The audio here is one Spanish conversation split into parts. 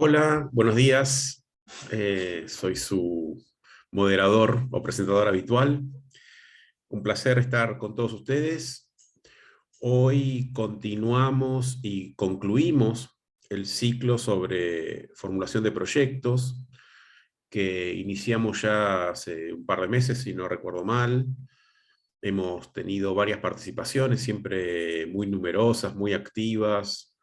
Hola, buenos días. Soy su moderador o presentador habitual. Un placer estar con todos ustedes. Hoy continuamos y concluimos el ciclo sobre formulación de proyectos que iniciamos ya hace un par de meses, si no recuerdo mal. Hemos tenido varias participaciones, siempre muy numerosas, muy activas.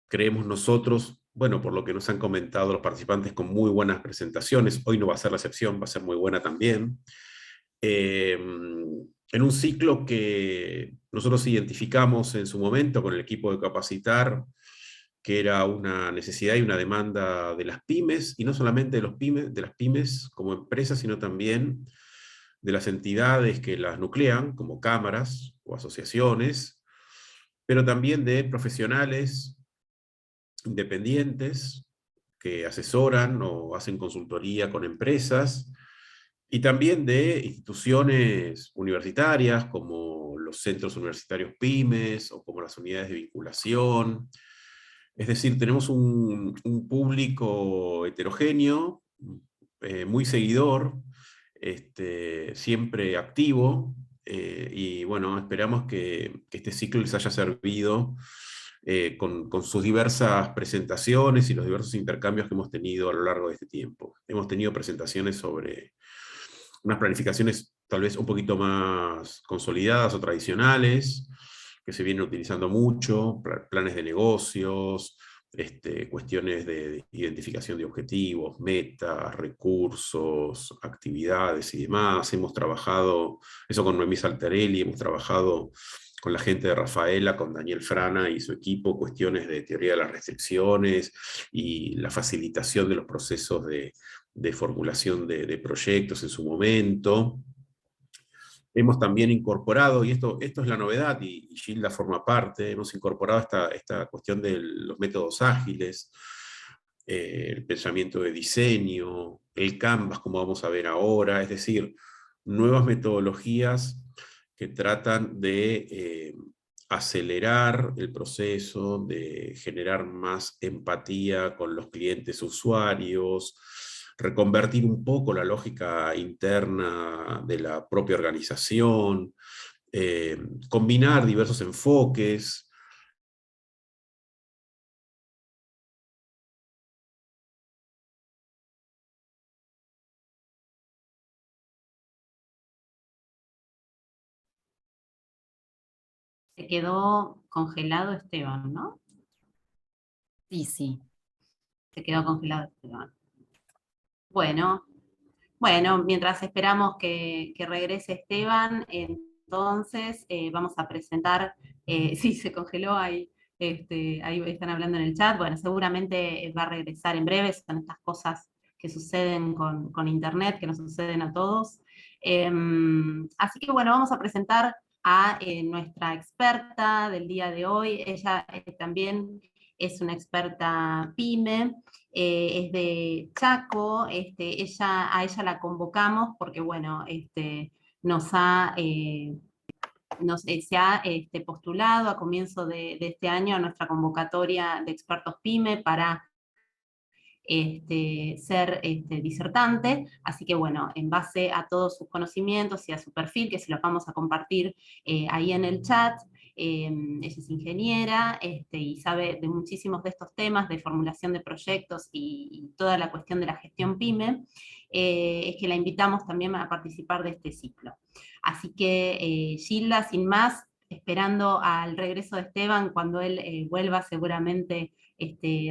Creemos nosotros, bueno, por lo que nos han comentado los participantes, con muy buenas presentaciones. Hoy no va a ser la excepción, va a ser muy buena también. En un ciclo que nosotros identificamos en su momento con el equipo de Capacitar, que era una necesidad y una demanda de las pymes, y no solamente de las pymes como empresas, sino también de las entidades que las nuclean, como cámaras o asociaciones, pero también de profesionales independientes que asesoran o hacen consultoría con empresas, y también de instituciones universitarias como los centros universitarios pymes o como las unidades de vinculación. Es decir, tenemos un público heterogéneo, muy seguidor, siempre activo, y bueno, esperamos que este ciclo les haya servido con sus diversas presentaciones y los diversos intercambios que hemos tenido a lo largo de este tiempo. Hemos tenido presentaciones sobre unas planificaciones tal vez un poquito más consolidadas o tradicionales, que se vienen utilizando mucho, planes de negocios, cuestiones de identificación de objetivos, metas, recursos, actividades y demás. Hemos trabajado eso con Noemí Saltarelli, hemos trabajado con la gente de Rafaela, con Daniel Frana y su equipo, cuestiones de teoría de las restricciones y la facilitación de los procesos de formulación de proyectos en su momento. Hemos también incorporado, y esto es la novedad, y Gilda forma parte, hemos incorporado esta cuestión de los métodos ágiles, el pensamiento de diseño, el Canvas, como vamos a ver ahora, es decir, nuevas metodologías que tratan de acelerar el proceso, de generar más empatía con los clientes usuarios, reconvertir un poco la lógica interna de la propia organización, eh, combinar diversos enfoques. Se quedó congelado Esteban, ¿no? Sí, sí. Se quedó congelado Esteban. Bueno, bueno, mientras esperamos que regrese Esteban, entonces vamos a presentar, sí, se congeló ahí, ahí están hablando en el chat, bueno, seguramente va a regresar en breve, son estas cosas que suceden con Internet, que nos suceden a todos. Así que bueno, vamos a presentar a nuestra experta del día de hoy. Ella también es una experta PYME, es de Chaco. A ella la convocamos porque, bueno, nos ha, se ha postulado a comienzo de este año a nuestra convocatoria de expertos PYME para ser disertante, así que bueno, en base a todos sus conocimientos y a su perfil, que se los vamos a compartir ahí en el chat. Ella es ingeniera y sabe de muchísimos de estos temas de formulación de proyectos y toda la cuestión de la gestión PYME. Es que la invitamos también a participar de este ciclo. Así que Gilda, sin más, esperando al regreso de Esteban, cuando él vuelva seguramente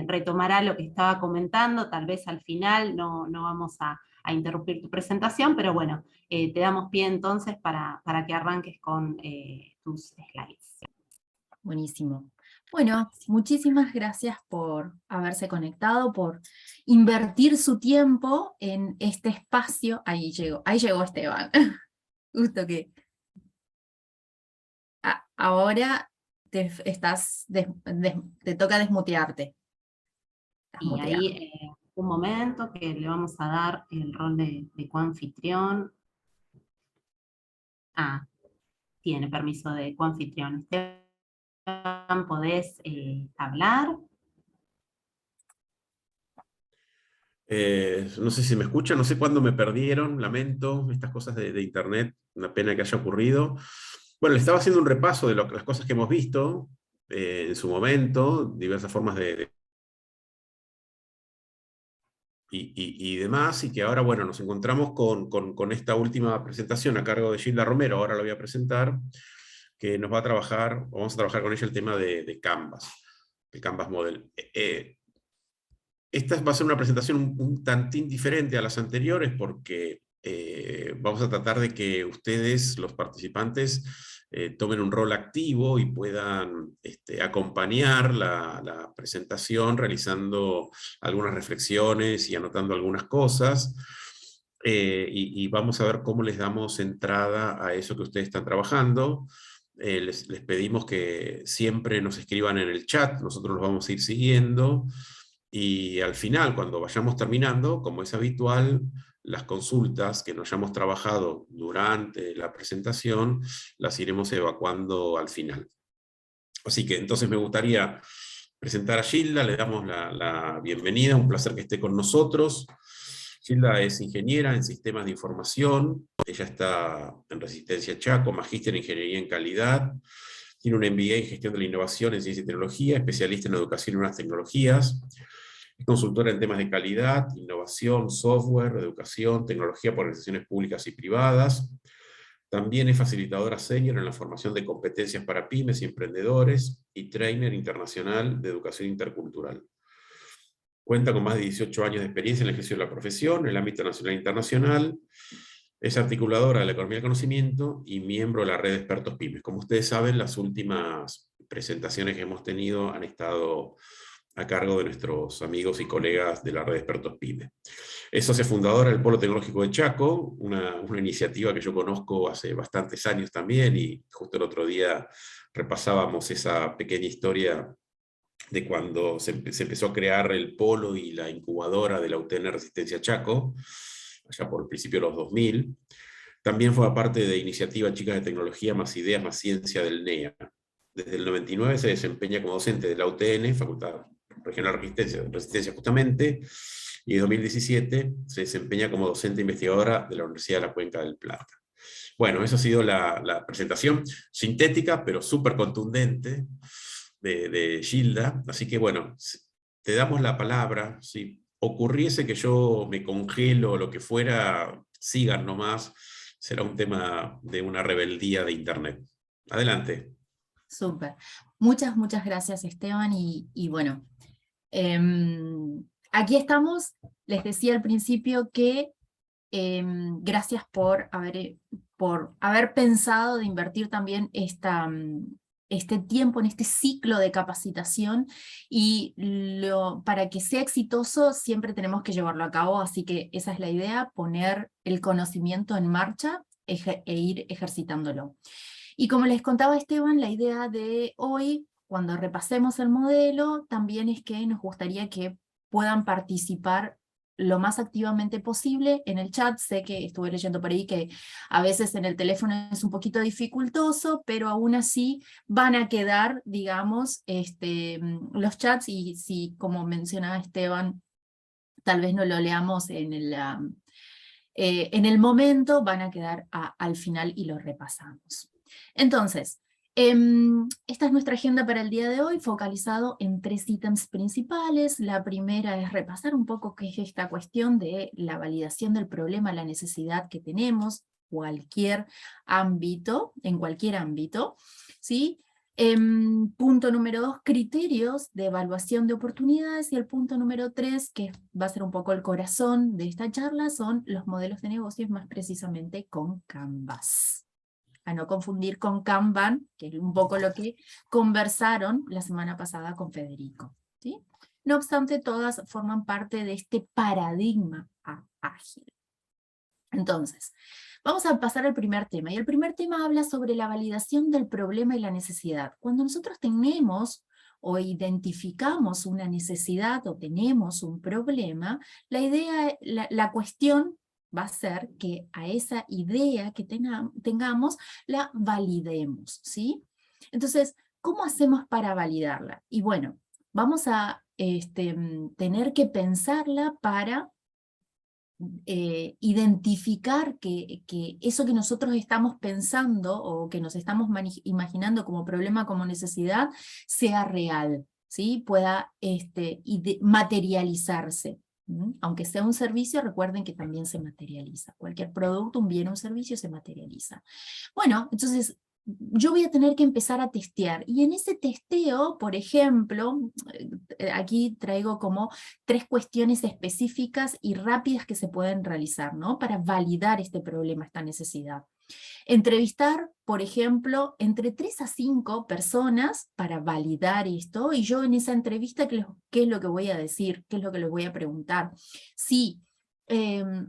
retomará lo que estaba comentando. Tal vez al final no vamos a interrumpir tu presentación, pero bueno, te damos pie entonces para que arranques con tus slides. Buenísimo. Bueno, muchísimas gracias por haberse conectado, por invertir su tiempo en este espacio. Ahí llegó Esteban. Justo que ahora te toca desmutearte. Estás Y muteado. ahí, un momento que le vamos a dar el rol de coanfitrión. Ah, tiene permiso de coanfitrión. Esteban, ¿podés hablar? No sé si me escuchan, no sé cuándo me perdieron, lamento, estas cosas de internet, una pena que haya ocurrido. Bueno, le estaba haciendo un repaso de las cosas que hemos visto en su momento, diversas formas y demás, y que ahora, bueno, nos encontramos con esta última presentación a cargo de Gilda Romero, ahora la voy a presentar, que nos va a trabajar, o vamos a trabajar con ella el tema de Canvas, el Canvas Model. Esta va a ser una presentación un tantín diferente a las anteriores porque vamos a tratar de que ustedes, los participantes, tomen un rol activo y puedan acompañar la presentación realizando algunas reflexiones y anotando algunas cosas. Y vamos a ver cómo les damos entrada a eso que ustedes están trabajando. Les pedimos que siempre nos escriban en el chat, nosotros los vamos a ir siguiendo. Y al final, cuando vayamos terminando, como es habitual, las consultas que nos hayamos trabajado durante la presentación, las iremos evacuando al final. Así que entonces me gustaría presentar a Gilda, le damos la bienvenida, un placer que esté con nosotros. Gilda es ingeniera en sistemas de información, ella está en Resistencia Chaco, magíster en ingeniería en calidad, tiene un MBA en gestión de la innovación en ciencia y tecnología, especialista en educación y nuevas tecnologías, es consultora en temas de calidad, innovación, software, educación, tecnología por organizaciones públicas y privadas. También es facilitadora senior en la formación de competencias para pymes y emprendedores y trainer internacional de educación intercultural. Cuenta con más de 18 años de experiencia en el ejercicio de la profesión, en el ámbito nacional e internacional. Es articuladora de la economía del conocimiento y miembro de la red de expertos pymes. Como ustedes saben, las últimas presentaciones que hemos tenido han estado a cargo de nuestros amigos y colegas de la red de expertos pymes. Es socia fundadora del Polo Tecnológico de Chaco, una iniciativa que yo conozco hace bastantes años también, y justo el otro día repasábamos esa pequeña historia de cuando se empezó a crear el polo y la incubadora de la UTN Resistencia Chaco, allá por el principio de los 2000. También fue parte de Iniciativa Chicas de Tecnología, Más Ideas, Más Ciencia del NEA. Desde el 99 se desempeña como docente de la UTN, Facultad Regional Resistencia justamente, y en 2017 se desempeña como docente investigadora de la Universidad de la Cuenca del Plata. Bueno, esa ha sido la presentación sintética, pero súper contundente de Gilda. Así que bueno, te damos la palabra. Si ocurriese que yo me congelo o lo que fuera, sigan nomás. Será un tema de una rebeldía de Internet. Adelante. Súper. Muchas gracias, Esteban. Y bueno, aquí estamos. Les decía al principio que gracias por haber pensado de invertir también este tiempo en este ciclo de capacitación, y para que sea exitoso siempre tenemos que llevarlo a cabo, así que esa es la idea, poner el conocimiento en marcha e ir ejercitándolo. Y como les contaba Esteban, la idea de hoy, cuando repasemos el modelo, también es que nos gustaría que puedan participar lo más activamente posible en el chat. Sé que estuve leyendo por ahí que a veces en el teléfono es un poquito dificultoso, pero aún así van a quedar, digamos, los chats, y si, como mencionaba Esteban, tal vez no lo leamos en el momento, van a quedar al final y lo repasamos. Entonces, esta es nuestra agenda para el día de hoy, focalizado en 3 ítems principales. La primera es repasar un poco qué es esta cuestión de la validación del problema, la necesidad que tenemos, cualquier ámbito, en cualquier ámbito, ¿sí? Punto número 2, criterios de evaluación de oportunidades, y el punto número 3, que va a ser un poco el corazón de esta charla, son los modelos de negocios, más precisamente con Canvas. A no confundir con Kanban, que es un poco lo que conversaron la semana pasada con Federico, ¿sí? No obstante, todas forman parte de este paradigma ágil. Entonces, vamos a pasar al primer tema, y el primer tema habla sobre la validación del problema y la necesidad. Cuando nosotros tenemos o identificamos una necesidad o tenemos un problema, la cuestión va a ser que a esa idea que tengamos la validemos, ¿sí? Entonces, ¿cómo hacemos para validarla? Y bueno, vamos a tener que pensarla para identificar que eso que nosotros estamos pensando o que nos estamos imaginando como problema, como necesidad, sea real, ¿sí? Pueda materializarse. Aunque sea un servicio, recuerden que también se materializa. Cualquier producto, un bien o un servicio se materializa. Bueno, entonces yo voy a tener que empezar a testear. Y en ese testeo, por ejemplo, aquí traigo como 3 cuestiones específicas y rápidas que se pueden realizar, ¿no? Para validar este problema, esta necesidad. Entrevistar, por ejemplo, entre 3 a 5 personas para validar esto, y yo en esa entrevista, ¿qué es lo que voy a decir? ¿Qué es lo que les voy a preguntar? Si,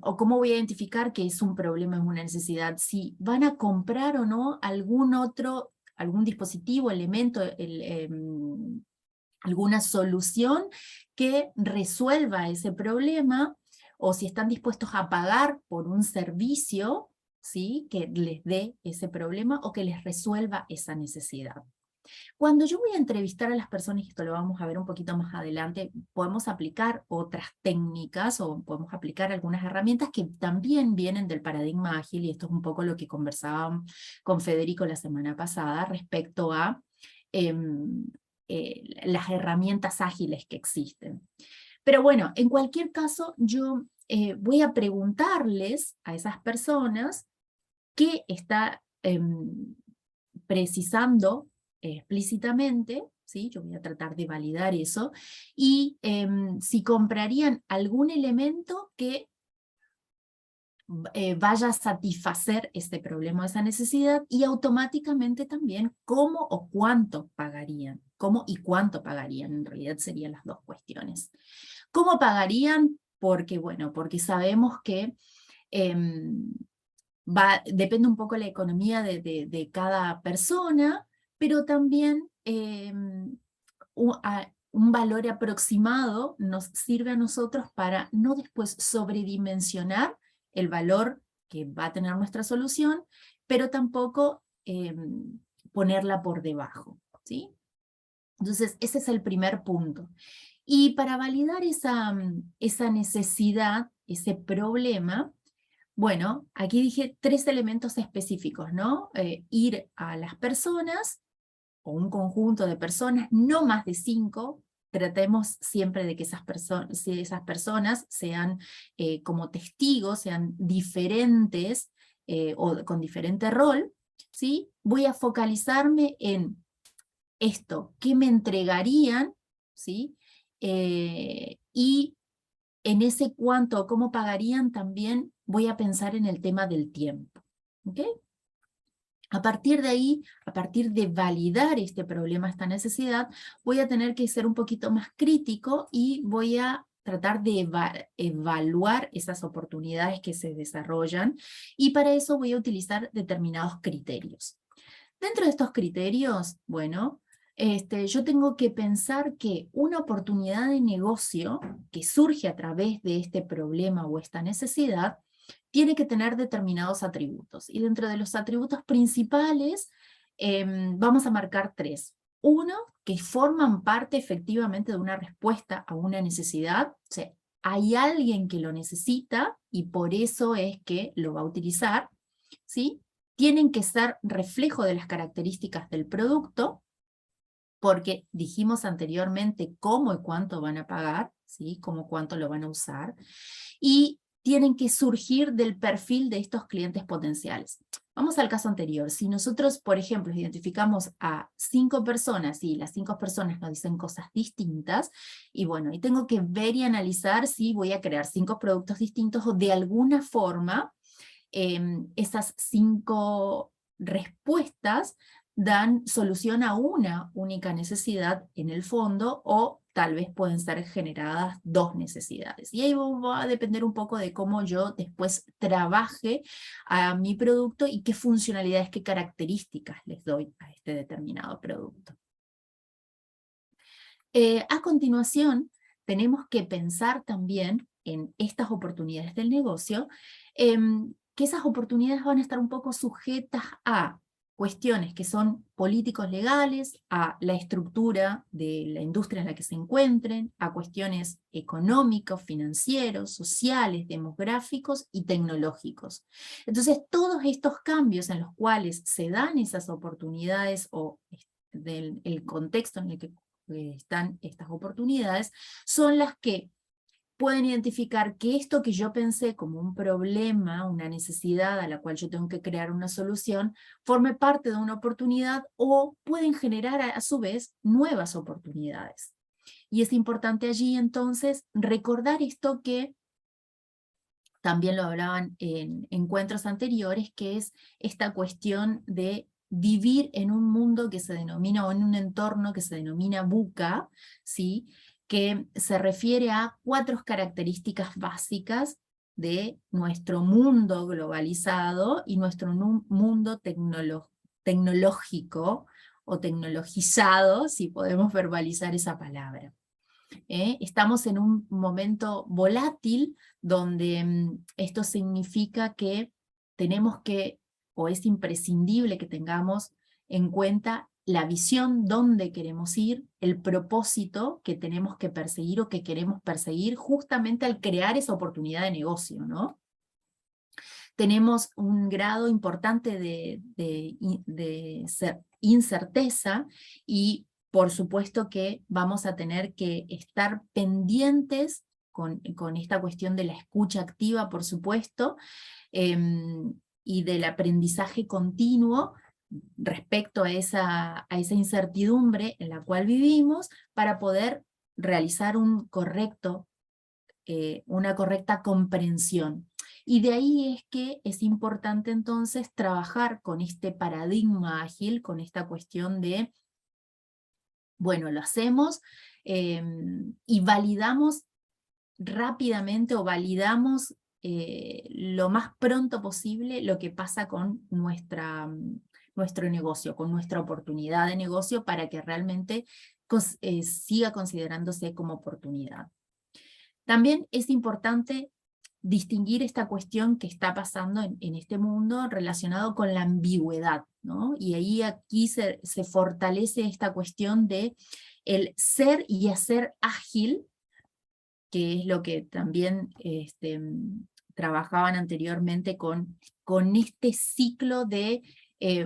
o cómo voy a identificar que es un problema, es una necesidad, si van a comprar o no algún dispositivo, elemento, alguna solución que resuelva ese problema, o si están dispuestos a pagar por un servicio, ¿sí?, que les dé ese problema o que les resuelva esa necesidad. Cuando yo voy a entrevistar a las personas, y esto lo vamos a ver un poquito más adelante, podemos aplicar otras técnicas o podemos aplicar algunas herramientas que también vienen del paradigma ágil, y esto es un poco lo que conversábamos con Federico la semana pasada respecto a las herramientas ágiles que existen. Pero bueno, en cualquier caso, yo voy a preguntarles a esas personas qué está precisando explícitamente, ¿sí? Yo voy a tratar de validar eso, y si comprarían algún elemento que vaya a satisfacer este problema, esa necesidad, y automáticamente también cómo o cuánto pagarían. Cómo y cuánto pagarían, en realidad serían las 2 cuestiones. ¿Cómo pagarían? Porque, bueno, porque sabemos que depende un poco de la economía de cada persona, pero también un valor aproximado nos sirve a nosotros para no después sobredimensionar el valor que va a tener nuestra solución, pero tampoco ponerla por debajo, ¿sí? Entonces, ese es el primer punto. Y para validar esa necesidad, ese problema, bueno, aquí dije 3 elementos específicos, ¿no? Ir a las personas, o un conjunto de personas, no más de 5, tratemos siempre de que esas personas sean como testigos, sean diferentes o con diferente rol, ¿sí? Voy a focalizarme en esto, ¿qué me entregarían? ¿Sí? Y en ese cuánto o cómo pagarían también voy a pensar en el tema del tiempo. ¿Ok? A partir de ahí, a partir de validar este problema, esta necesidad, voy a tener que ser un poquito más crítico y voy a tratar de evaluar esas oportunidades que se desarrollan, y para eso voy a utilizar determinados criterios. Dentro de estos criterios, bueno, yo tengo que pensar que una oportunidad de negocio que surge a través de este problema o esta necesidad tiene que tener determinados atributos. Y dentro de los atributos principales vamos a marcar 3. Uno, que forman parte efectivamente de una respuesta a una necesidad. O sea, hay alguien que lo necesita y por eso es que lo va a utilizar, ¿sí? Tienen que ser reflejo de las características del producto, porque dijimos anteriormente cómo y cuánto van a pagar, ¿sí? Cómo cuánto lo van a usar, y tienen que surgir del perfil de estos clientes potenciales. Vamos al caso anterior. Si nosotros, por ejemplo, identificamos a 5 personas y las 5 personas nos dicen cosas distintas, y bueno, y tengo que ver y analizar si voy a crear 5 productos distintos o de alguna forma esas 5 respuestas dan solución a una única necesidad en el fondo, o tal vez pueden ser generadas 2 necesidades. Y ahí va a depender un poco de cómo yo después trabaje a mi producto y qué funcionalidades, qué características les doy a este determinado producto. A continuación, tenemos que pensar también en estas oportunidades del negocio, que esas oportunidades van a estar un poco sujetas a cuestiones que son políticos legales, a la estructura de la industria en la que se encuentren, a cuestiones económicos, financieros, sociales, demográficos y tecnológicos. Entonces, todos estos cambios en los cuales se dan esas oportunidades o el contexto en el que están estas oportunidades, son las que pueden identificar que esto que yo pensé como un problema, una necesidad a la cual yo tengo que crear una solución, forme parte de una oportunidad o pueden generar a su vez nuevas oportunidades. Y es importante allí entonces recordar esto que también lo hablaban en encuentros anteriores, que es esta cuestión de vivir en un mundo que se denomina, o en un entorno que se denomina VUCA, ¿sí? Que se refiere a 4 características básicas de nuestro mundo globalizado y nuestro mundo tecnológico o tecnologizado, si podemos verbalizar esa palabra. Estamos en un momento volátil donde esto significa que tenemos que, o es imprescindible que tengamos en cuenta la visión, dónde queremos ir, el propósito que tenemos que perseguir o que queremos perseguir justamente al crear esa oportunidad de negocio, ¿no? Tenemos un grado importante de incerteza y por supuesto que vamos a tener que estar pendientes con esta cuestión de la escucha activa, por supuesto, y del aprendizaje continuo respecto a esa incertidumbre en la cual vivimos para poder realizar una correcta comprensión. Y de ahí es que es importante entonces trabajar con este paradigma ágil, con esta cuestión de, bueno, lo hacemos y validamos rápidamente o validamos lo más pronto posible lo que pasa con nuestro negocio, con nuestra oportunidad de negocio para que realmente siga considerándose como oportunidad. También es importante distinguir esta cuestión que está pasando en este mundo relacionado con la ambigüedad, ¿no? Y ahí aquí se fortalece esta cuestión de el ser y hacer ágil, que es lo que también trabajaban anteriormente con este ciclo de,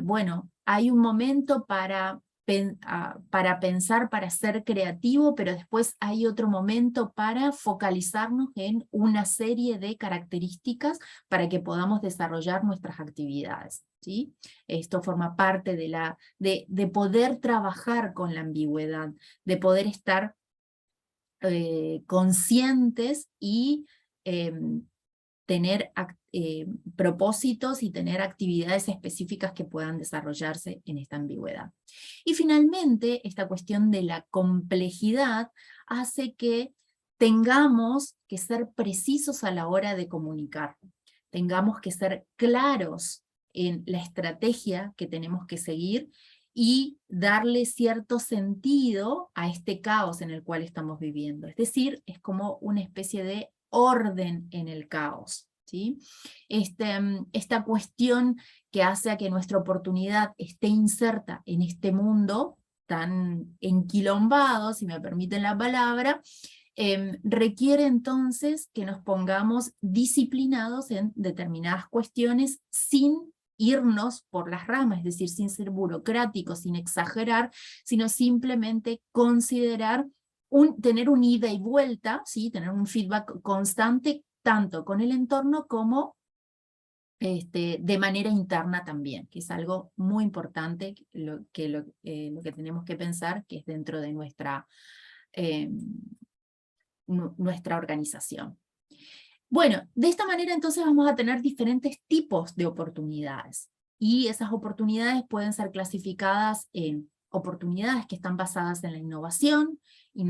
bueno, hay un momento para pensar, para ser creativo, pero después hay otro momento para focalizarnos en una serie de características para que podamos desarrollar nuestras actividades, ¿sí? Esto forma parte de poder trabajar con la ambigüedad, de poder estar conscientes y tener propósitos y tener actividades específicas que puedan desarrollarse en esta ambigüedad. Y finalmente, esta cuestión de la complejidad hace que tengamos que ser precisos a la hora de comunicar, tengamos que ser claros en la estrategia que tenemos que seguir y darle cierto sentido a este caos en el cual estamos viviendo. Es decir, es como una especie de orden en el caos, ¿sí? Esta cuestión que hace a que nuestra oportunidad esté inserta en este mundo tan enquilombado, si me permiten la palabra, requiere entonces que nos pongamos disciplinados en determinadas cuestiones sin irnos por las ramas, es decir, sin ser burocráticos, sin exagerar, sino simplemente considerar tener un ida y vuelta, ¿sí? Tener un feedback constante, tanto con el entorno como de manera interna también, que es algo muy importante, lo que tenemos que pensar, que es dentro de nuestra organización. Bueno, de esta manera entonces vamos a tener diferentes tipos de oportunidades, y esas oportunidades pueden ser clasificadas en oportunidades que están basadas en la innovación, y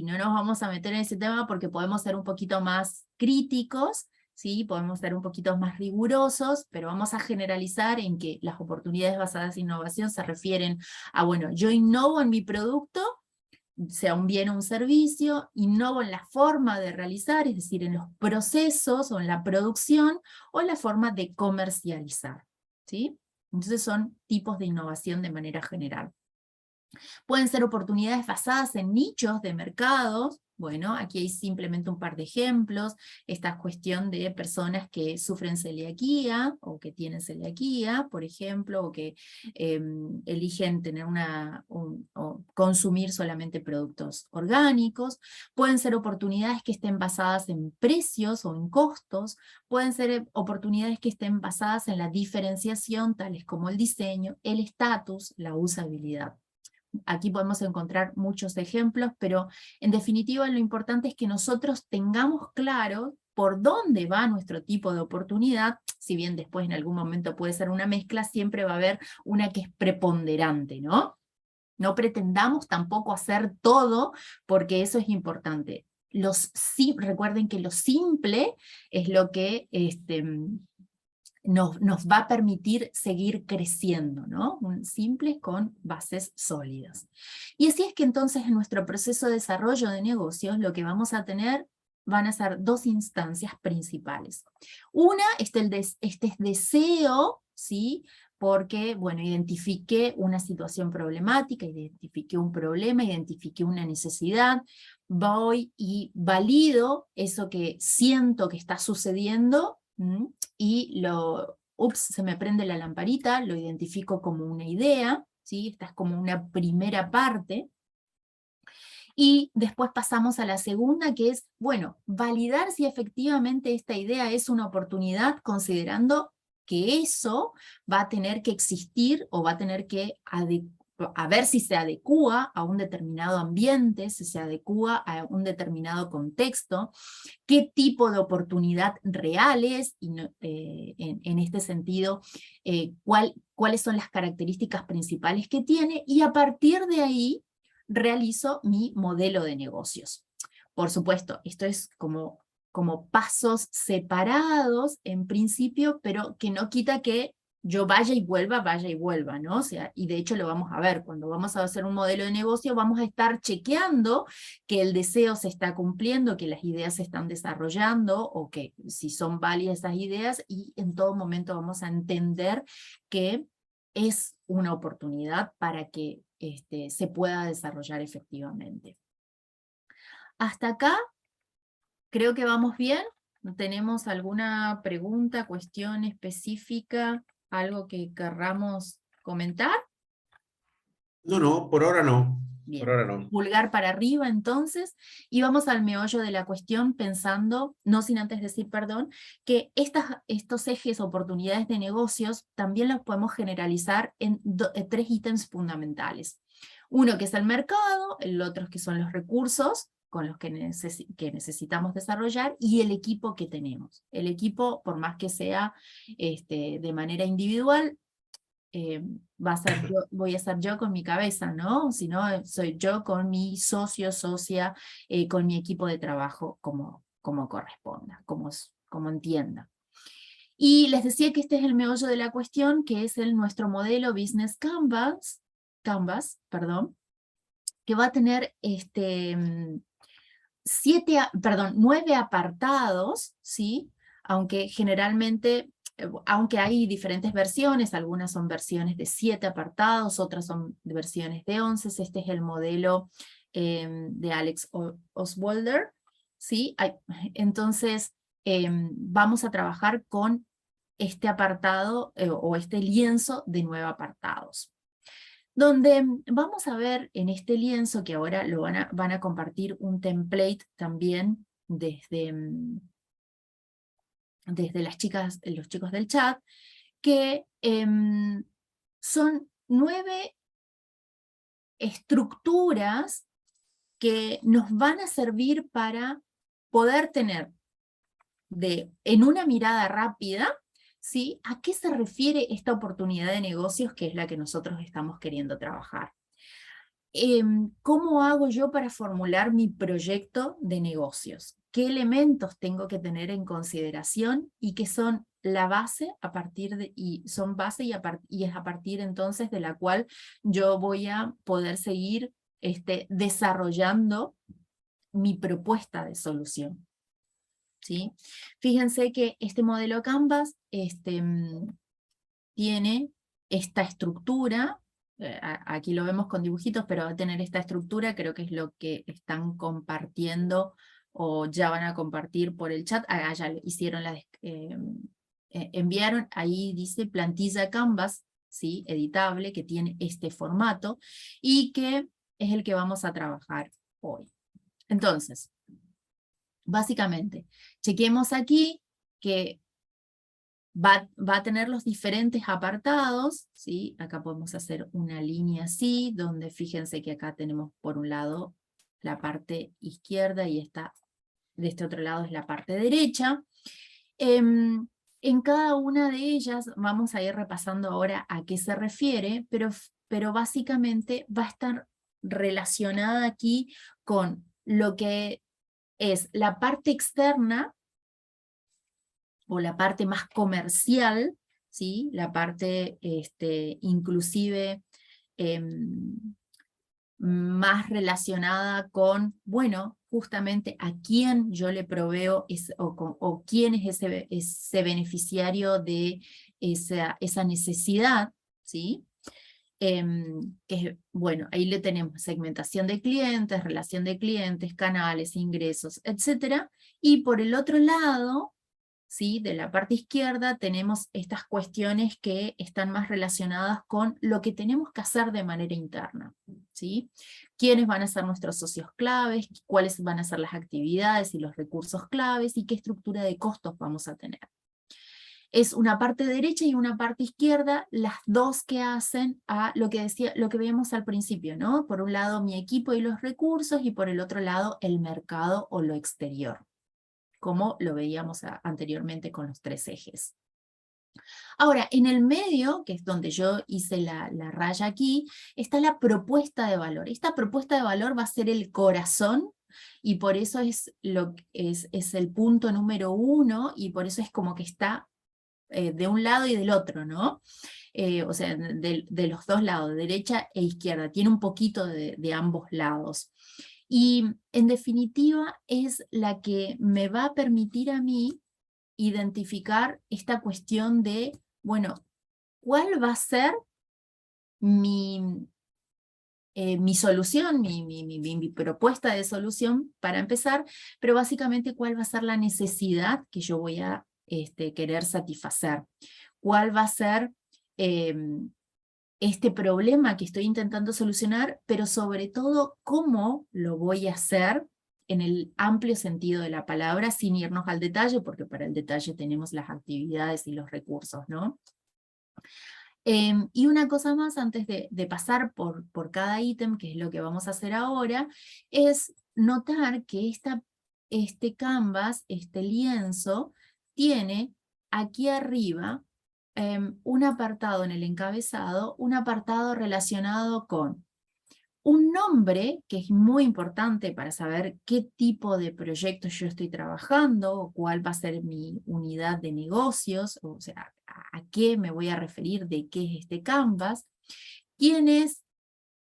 no nos vamos a meter en ese tema porque podemos ser un poquito más críticos, ¿sí? Podemos ser un poquito más rigurosos, pero vamos a generalizar en que las oportunidades basadas en innovación se refieren a, bueno, yo innovo en mi producto, sea un bien o un servicio, innovo en la forma de realizar, es decir, en los procesos o en la producción, o en la forma de comercializar, ¿sí? Entonces son tipos de innovación de manera general. Pueden ser oportunidades basadas en nichos de mercados. Bueno, aquí hay simplemente un par de ejemplos. Esta cuestión de personas que sufren celiaquía o que tienen celiaquía, por ejemplo, o que eligen tener o consumir solamente productos orgánicos. Pueden ser oportunidades que estén basadas en precios o en costos. Pueden ser oportunidades que estén basadas en la diferenciación, tales como el diseño, el estatus, la usabilidad. Aquí podemos encontrar muchos ejemplos, pero en definitiva lo importante es que nosotros tengamos claro por dónde va nuestro tipo de oportunidad. Si bien después en algún momento puede ser una mezcla, siempre va a haber una que es preponderante, ¿no? No pretendamos tampoco hacer todo, porque eso es importante. Recuerden que lo simple es lo que nos va a permitir seguir creciendo, ¿no? Simples con bases sólidas. Y así es que entonces en nuestro proceso de desarrollo de negocios lo que vamos a tener van a ser dos instancias principales. Una, este es deseo, ¿sí? Porque, bueno, identifiqué una situación problemática, identifiqué un problema, identifiqué una necesidad, voy y valido eso que siento que está sucediendo, y se me prende la lamparita, lo identifico como una idea, ¿sí? Esta es como una primera parte. Y después pasamos a la segunda, que es, bueno, validar si efectivamente esta idea es una oportunidad, considerando que eso va a tener que existir o va a tener que a ver si se adecúa a un determinado ambiente, si se adecúa a un determinado contexto, qué tipo de oportunidad real es, y en este sentido, cuáles son las características principales que tiene, y a partir de ahí realizo mi modelo de negocios. Por supuesto, esto es como pasos separados en principio, pero que no quita que yo vaya y vuelva, ¿no? O sea, y de hecho lo vamos a ver, cuando vamos a hacer un modelo de negocio vamos a estar chequeando que el deseo se está cumpliendo, que las ideas se están desarrollando, o que si son válidas esas ideas, y en todo momento vamos a entender que es una oportunidad para que se pueda desarrollar efectivamente. Hasta acá creo que vamos bien. ¿Tenemos alguna pregunta, cuestión específica, algo que querramos comentar? No, por ahora no. Bien. Por ahora no. Pulgar para arriba entonces, y vamos al meollo de la cuestión pensando, no sin antes decir, perdón, que estos ejes, oportunidades de negocios, también los podemos generalizar en tres ítems fundamentales. Uno que es el mercado, el otro que son los recursos con los que necesitamos desarrollar, y el equipo que tenemos. El equipo, por más que sea de manera individual, voy a ser yo con mi cabeza, ¿no? Si no, soy yo con mi socio, socia, con mi equipo de trabajo, como corresponda, como entienda. Y les decía que este es el meollo de la cuestión, que es nuestro modelo Business Canvas, que va a tener 9 apartados, ¿sí? Aunque generalmente, aunque hay diferentes versiones, algunas son versiones de 7 apartados, otras son versiones de 11, este es el modelo de Alex Oswalder, ¿sí? Entonces, vamos a trabajar con este apartado o este lienzo de 9 apartados, donde vamos a ver en este lienzo, que ahora van a compartir un template también desde las chicas, los chicos del chat, que son 9 estructuras que nos van a servir para poder tener en una mirada rápida, ¿sí? ¿A qué se refiere esta oportunidad de negocios que es la que nosotros estamos queriendo trabajar? ¿Cómo hago yo para formular mi proyecto de negocios? ¿Qué elementos tengo que tener en consideración y que son la base y es a partir entonces de la cual yo voy a poder seguir desarrollando mi propuesta de solución? ¿Sí? Fíjense que este modelo Canvas tiene esta estructura, aquí lo vemos con dibujitos, pero va a tener esta estructura, creo que es lo que están compartiendo o ya van a compartir por el chat. Ya hicieron enviaron, ahí dice plantilla Canvas, ¿sí? Editable, que tiene este formato y que es el que vamos a trabajar hoy. Entonces, básicamente, chequemos aquí que va a tener los diferentes apartados, ¿sí? Acá podemos hacer una línea así, donde fíjense que acá tenemos por un lado la parte izquierda y de este otro lado es la parte derecha. En cada una de ellas vamos a ir repasando ahora a qué se refiere, pero básicamente va a estar relacionada aquí con lo que es la parte externa o la parte más comercial, ¿sí? La parte inclusive más relacionada con, bueno, justamente a quién yo le proveo o quién es ese beneficiario de esa necesidad, ¿sí? Bueno, ahí le tenemos segmentación de clientes, relación de clientes, canales, ingresos, etc. Y por el otro lado, ¿sí? De la parte izquierda tenemos estas cuestiones que están más relacionadas con lo que tenemos que hacer de manera interna, ¿sí? ¿Quiénes van a ser nuestros socios claves? ¿Cuáles van a ser las actividades y los recursos claves? ¿Y qué estructura de costos vamos a tener? Es una parte derecha y una parte izquierda, las dos que hacen a lo que veíamos al principio, ¿no? Por un lado mi equipo y los recursos, y por el otro lado el mercado o lo exterior, como lo veíamos anteriormente con los 3 ejes. Ahora, en el medio, que es donde yo hice la raya aquí, está la propuesta de valor. Esta propuesta de valor va a ser el corazón, y por eso es el punto número 1, y por eso es como que está de un lado y del otro, ¿no? O sea, de los dos lados, derecha e izquierda, tiene un poquito de ambos lados. Y en definitiva es la que me va a permitir a mí identificar esta cuestión de, bueno, ¿cuál va a ser mi solución, mi propuesta de solución para empezar? Pero básicamente, ¿cuál va a ser la necesidad que yo voy a querer satisfacer? ¿Cuál va a ser este problema que estoy intentando solucionar? Pero sobre todo, ¿cómo lo voy a hacer en el amplio sentido de la palabra, sin irnos al detalle, porque para el detalle tenemos las actividades y los recursos, ¿no? Y una cosa más antes de pasar por cada ítem, que es lo que vamos a hacer ahora, es notar que este canvas, este lienzo, tiene aquí arriba un apartado en el encabezado, un apartado relacionado con un nombre, que es muy importante para saber qué tipo de proyectos yo estoy trabajando, o cuál va a ser mi unidad de negocios, o sea, a qué me voy a referir, de qué es este Canvas, quién es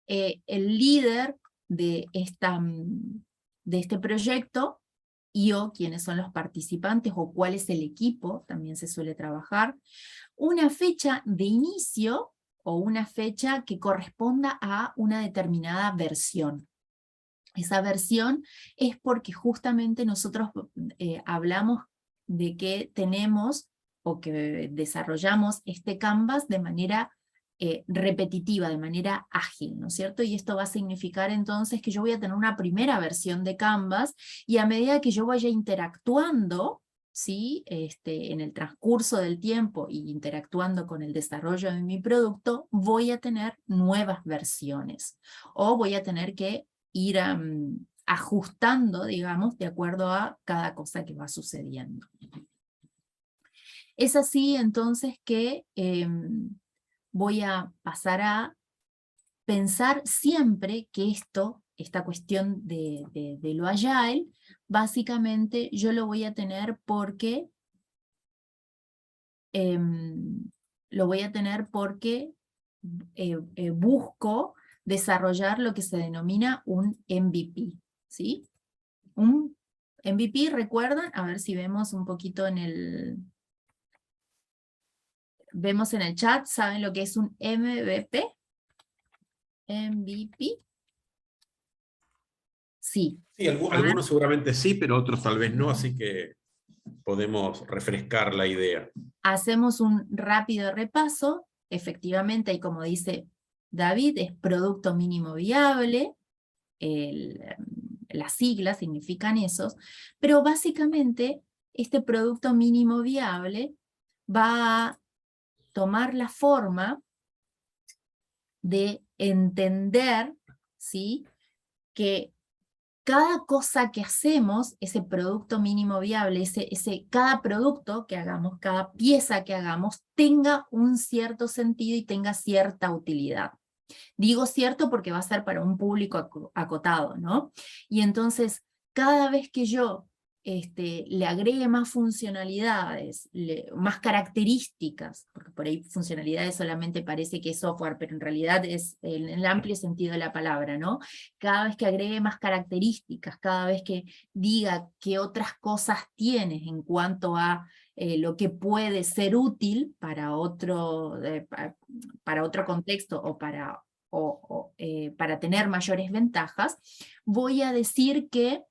el líder de este proyecto, o quiénes son los participantes, o cuál es el equipo, también se suele trabajar, una fecha de inicio, o una fecha que corresponda a una determinada versión. Esa versión es porque justamente nosotros hablamos de que tenemos o que desarrollamos este Canvas de manera repetitiva, de manera ágil, ¿no es cierto? Y esto va a significar entonces que yo voy a tener una primera versión de Canvas, y a medida que yo vaya interactuando, ¿sí? En el transcurso del tiempo y interactuando con el desarrollo de mi producto, voy a tener nuevas versiones, o voy a tener que ir ajustando, digamos, de acuerdo a cada cosa que va sucediendo. Es así entonces que voy a pasar a pensar siempre que esta cuestión de lo agile, básicamente yo lo voy a tener porque busco desarrollar lo que se denomina un MVP, ¿sí? Un MVP, ¿recuerdan? A ver si vemos un poquito en vemos en el chat, ¿saben lo que es un MVP? MVP. Sí. Sí, A ver, algunos seguramente sí, pero otros tal vez no, así que podemos refrescar la idea. hacemos un rápido repaso. Efectivamente, y como dice David, es producto mínimo viable. Las siglas significan esos, pero básicamente este producto mínimo viable va a tomar la forma de entender, ¿sí?, que cada cosa que hacemos, ese producto mínimo viable, cada producto que hagamos, cada pieza que hagamos, tenga un cierto sentido y tenga cierta utilidad. Digo cierto porque va a ser para un público acotado, ¿no? Y entonces, cada vez que yo le agregue más funcionalidades, más características, porque por ahí funcionalidades solamente parece que es software, pero en realidad es en el amplio sentido de la palabra, ¿no? Cada vez que agregue más características, cada vez que diga qué otras cosas tienes en cuanto a lo que puede ser útil para otro contexto o para tener mayores ventajas, voy a decir que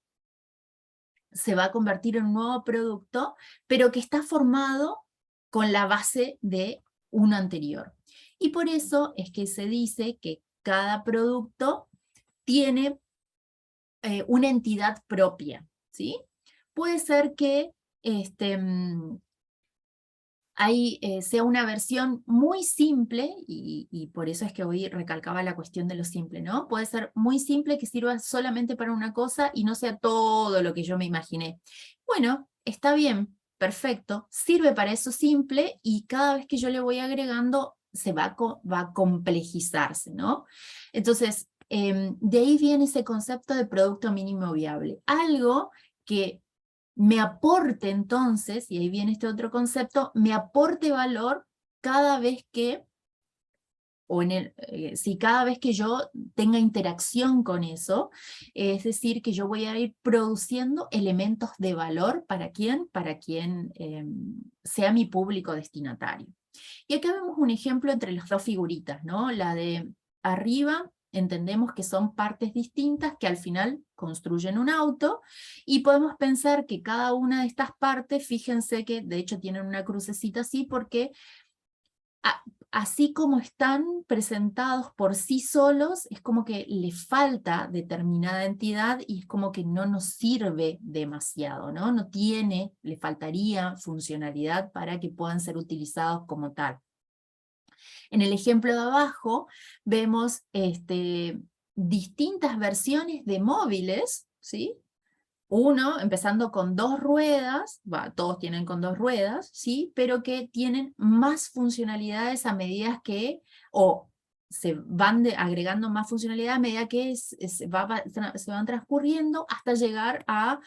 se va a convertir en un nuevo producto, pero que está formado con la base de uno anterior. Y por eso es que se dice que cada producto tiene una entidad propia, ¿sí? Puede ser que sea una versión muy simple, y por eso es que hoy recalcaba la cuestión de lo simple, ¿no? Puede ser muy simple que sirva solamente para una cosa y no sea todo lo que yo me imaginé. Bueno, está bien, perfecto, sirve para eso simple y cada vez que yo le voy agregando va a complejizarse, ¿no? Entonces, de ahí viene ese concepto de producto mínimo viable. Algo que me aporte entonces, y ahí viene este otro concepto, me aporte valor cada vez que, si cada vez que yo tenga interacción con eso, es decir, que yo voy a ir produciendo elementos de valor para quien sea mi público destinatario. Y acá vemos un ejemplo entre las dos figuritas, ¿no? La de arriba entendemos que son partes distintas que al final construyen un auto, y podemos pensar que cada una de estas partes, fíjense que de hecho tienen una crucecita así porque así como están presentados por sí solos, es como que le falta determinada entidad y es como que no nos sirve demasiado, ¿no? Le faltaría funcionalidad para que puedan ser utilizados como tal. En el ejemplo de abajo vemos distintas versiones de móviles, ¿sí? Uno empezando con 2 ruedas, todos tienen con 2 ruedas, ¿sí? Pero que tienen más funcionalidades a medida que, o se van agregando más funcionalidad a medida que se van transcurriendo hasta llegar a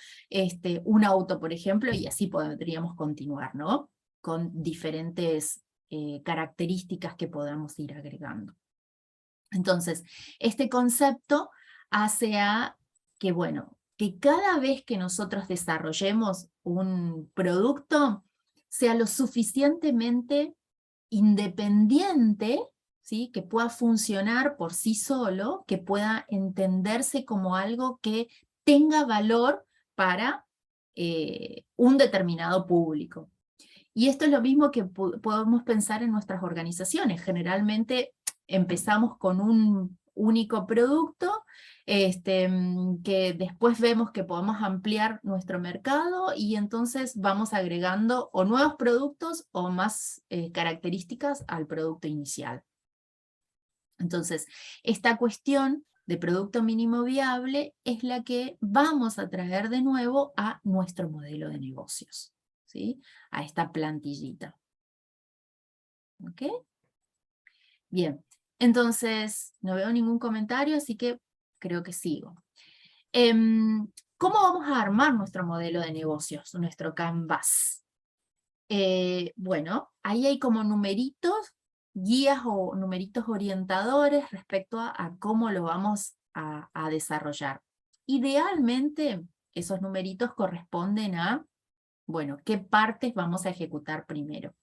un auto, por ejemplo, y así podríamos continuar, ¿no? Con diferentes características que podamos ir agregando. Entonces, este concepto hace a que, bueno, que cada vez que nosotros desarrollemos un producto, sea lo suficientemente independiente, ¿sí?, que pueda funcionar por sí solo, que pueda entenderse como algo que tenga valor para un determinado público. Y esto es lo mismo que podemos pensar en nuestras organizaciones. Generalmente empezamos con un único producto, que después vemos que podemos ampliar nuestro mercado y entonces vamos agregando o nuevos productos o más características al producto inicial. Entonces, esta cuestión de producto mínimo viable es la que vamos a traer de nuevo a nuestro modelo de negocios, ¿sí? A esta plantillita. ¿Ok? Bien, entonces no veo ningún comentario, así que creo que sigo. ¿Cómo vamos a armar nuestro modelo de negocios, nuestro canvas? Bueno, ahí hay como numeritos, guías o numeritos orientadores respecto a cómo lo vamos a desarrollar. Idealmente, esos numeritos corresponden a, bueno, qué partes vamos a ejecutar primero.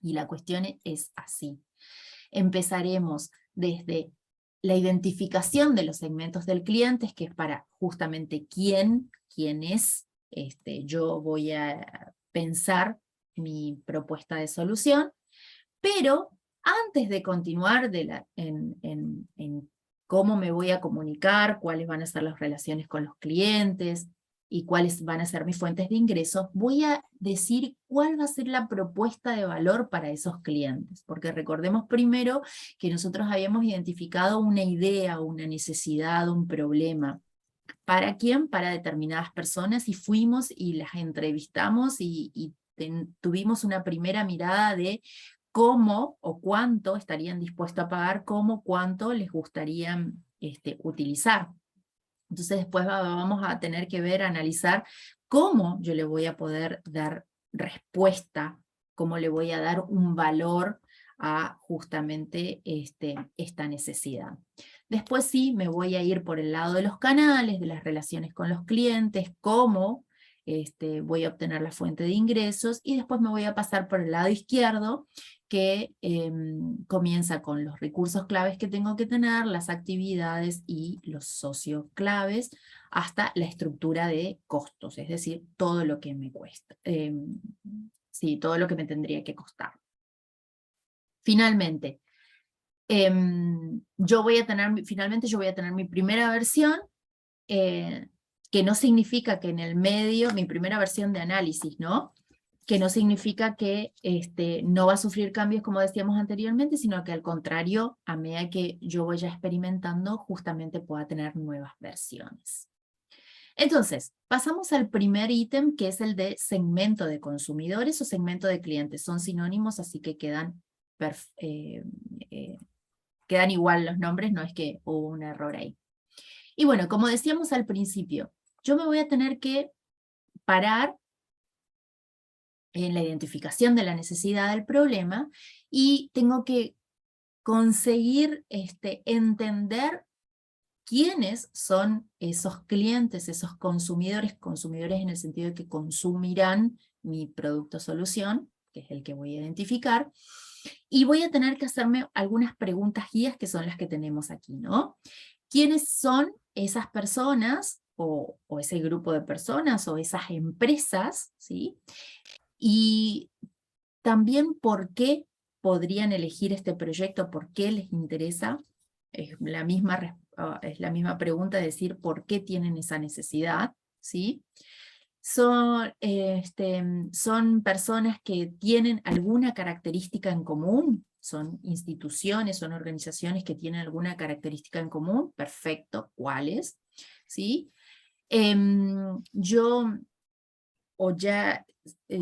Y la cuestión es así. Empezaremos desde la identificación de los segmentos del cliente, que es para justamente quién es. Yo voy a pensar mi propuesta de solución, pero antes de continuar en cómo me voy a comunicar, cuáles van a ser las relaciones con los clientes y cuáles van a ser mis fuentes de ingresos, voy a decir cuál va a ser la propuesta de valor para esos clientes, porque recordemos primero que nosotros habíamos identificado una idea, una necesidad, un problema. ¿Para quién? Para determinadas personas, y fuimos y las entrevistamos y tuvimos una primera mirada de cómo o cuánto estarían dispuestos a pagar, cómo, cuánto les gustaría utilizar. Entonces después vamos a tener que ver, analizar cómo yo le voy a poder dar respuesta, cómo le voy a dar un valor a justamente esta necesidad. Después sí, me voy a ir por el lado de los canales, de las relaciones con los clientes, cómo voy a obtener la fuente de ingresos, y después me voy a pasar por el lado izquierdo, que comienza con los recursos claves que tengo que tener, las actividades y los socios claves, hasta la estructura de costos, es decir, todo lo que me cuesta, sí, todo lo que me tendría que costar. Finalmente, yo voy a tener mi primera versión, que no significa que en el medio, mi primera versión de análisis, ¿no? Que no significa que no va a sufrir cambios como decíamos anteriormente, sino que al contrario, a medida que yo vaya experimentando, justamente pueda tener nuevas versiones. Entonces, pasamos al primer ítem, que es el de segmento de consumidores o segmento de clientes. Son sinónimos, así que quedan igual los nombres, no es que hubo un error ahí. Y bueno, como decíamos al principio, yo me voy a tener que parar en la identificación de la necesidad del problema, y tengo que conseguir entender quiénes son esos clientes, esos consumidores en el sentido de que consumirán mi producto o solución, que es el que voy a identificar, y voy a tener que hacerme algunas preguntas guías, que son las que tenemos aquí, ¿no? ¿Quiénes son esas personas, o ese grupo de personas, o esas empresas, ¿sí? Y también por qué podrían elegir este proyecto, por qué les interesa. Es la misma pregunta, de decir por qué tienen esa necesidad, ¿sí? Son personas que tienen alguna característica en común, son instituciones, son organizaciones que tienen alguna característica en común, perfecto, ¿cuáles? ¿Sí?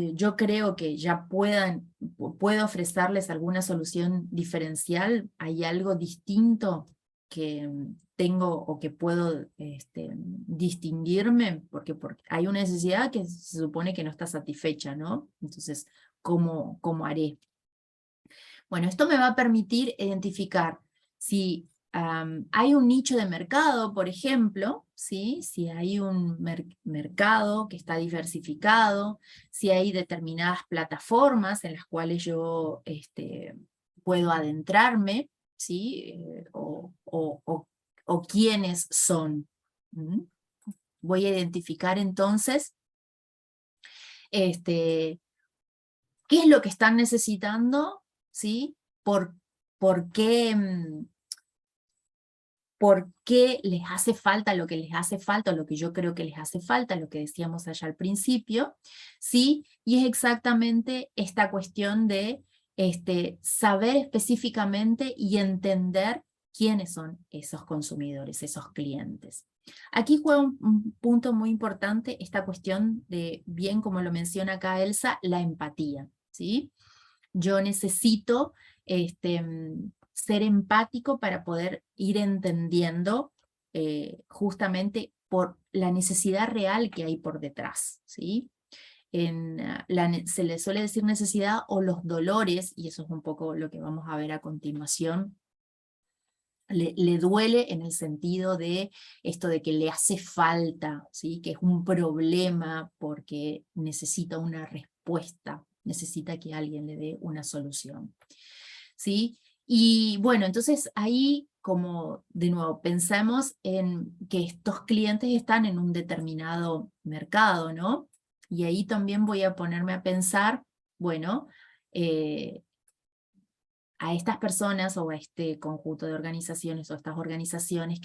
Yo creo que ya puedo ofrecerles alguna solución diferencial. ¿Hay algo distinto que tengo o que puedo distinguirme? Porque hay una necesidad que se supone que no está satisfecha, ¿no? Entonces, ¿cómo haré? Bueno, esto me va a permitir identificar si hay un nicho de mercado, por ejemplo, ¿sí? Si hay un mercado que está diversificado, si hay determinadas plataformas en las cuales yo puedo adentrarme, ¿sí? O quiénes son. Voy a identificar entonces qué es lo que están necesitando, ¿sí? ¿Por qué les hace falta lo que les hace falta, o lo que yo creo que les hace falta, lo que decíamos allá al principio, ¿sí? Y es exactamente esta cuestión de saber específicamente y entender quiénes son esos consumidores, esos clientes. Aquí juega un punto muy importante esta cuestión de, bien como lo menciona acá Elsa, la empatía, ¿sí? Yo necesito ser empático para poder ir entendiendo justamente por la necesidad real que hay por detrás, ¿sí? Se le suele decir necesidad o los dolores, y eso es un poco lo que vamos a ver a continuación. Le duele en el sentido de esto de que le hace falta, ¿sí? Que es un problema porque necesita una respuesta necesita que alguien le dé una solución, ¿sí? Y bueno, entonces ahí, como de nuevo, pensamos en que estos clientes están en un determinado mercado, ¿no? Y ahí también voy a ponerme a pensar, bueno, a estas personas o a este conjunto de organizaciones o estas organizaciones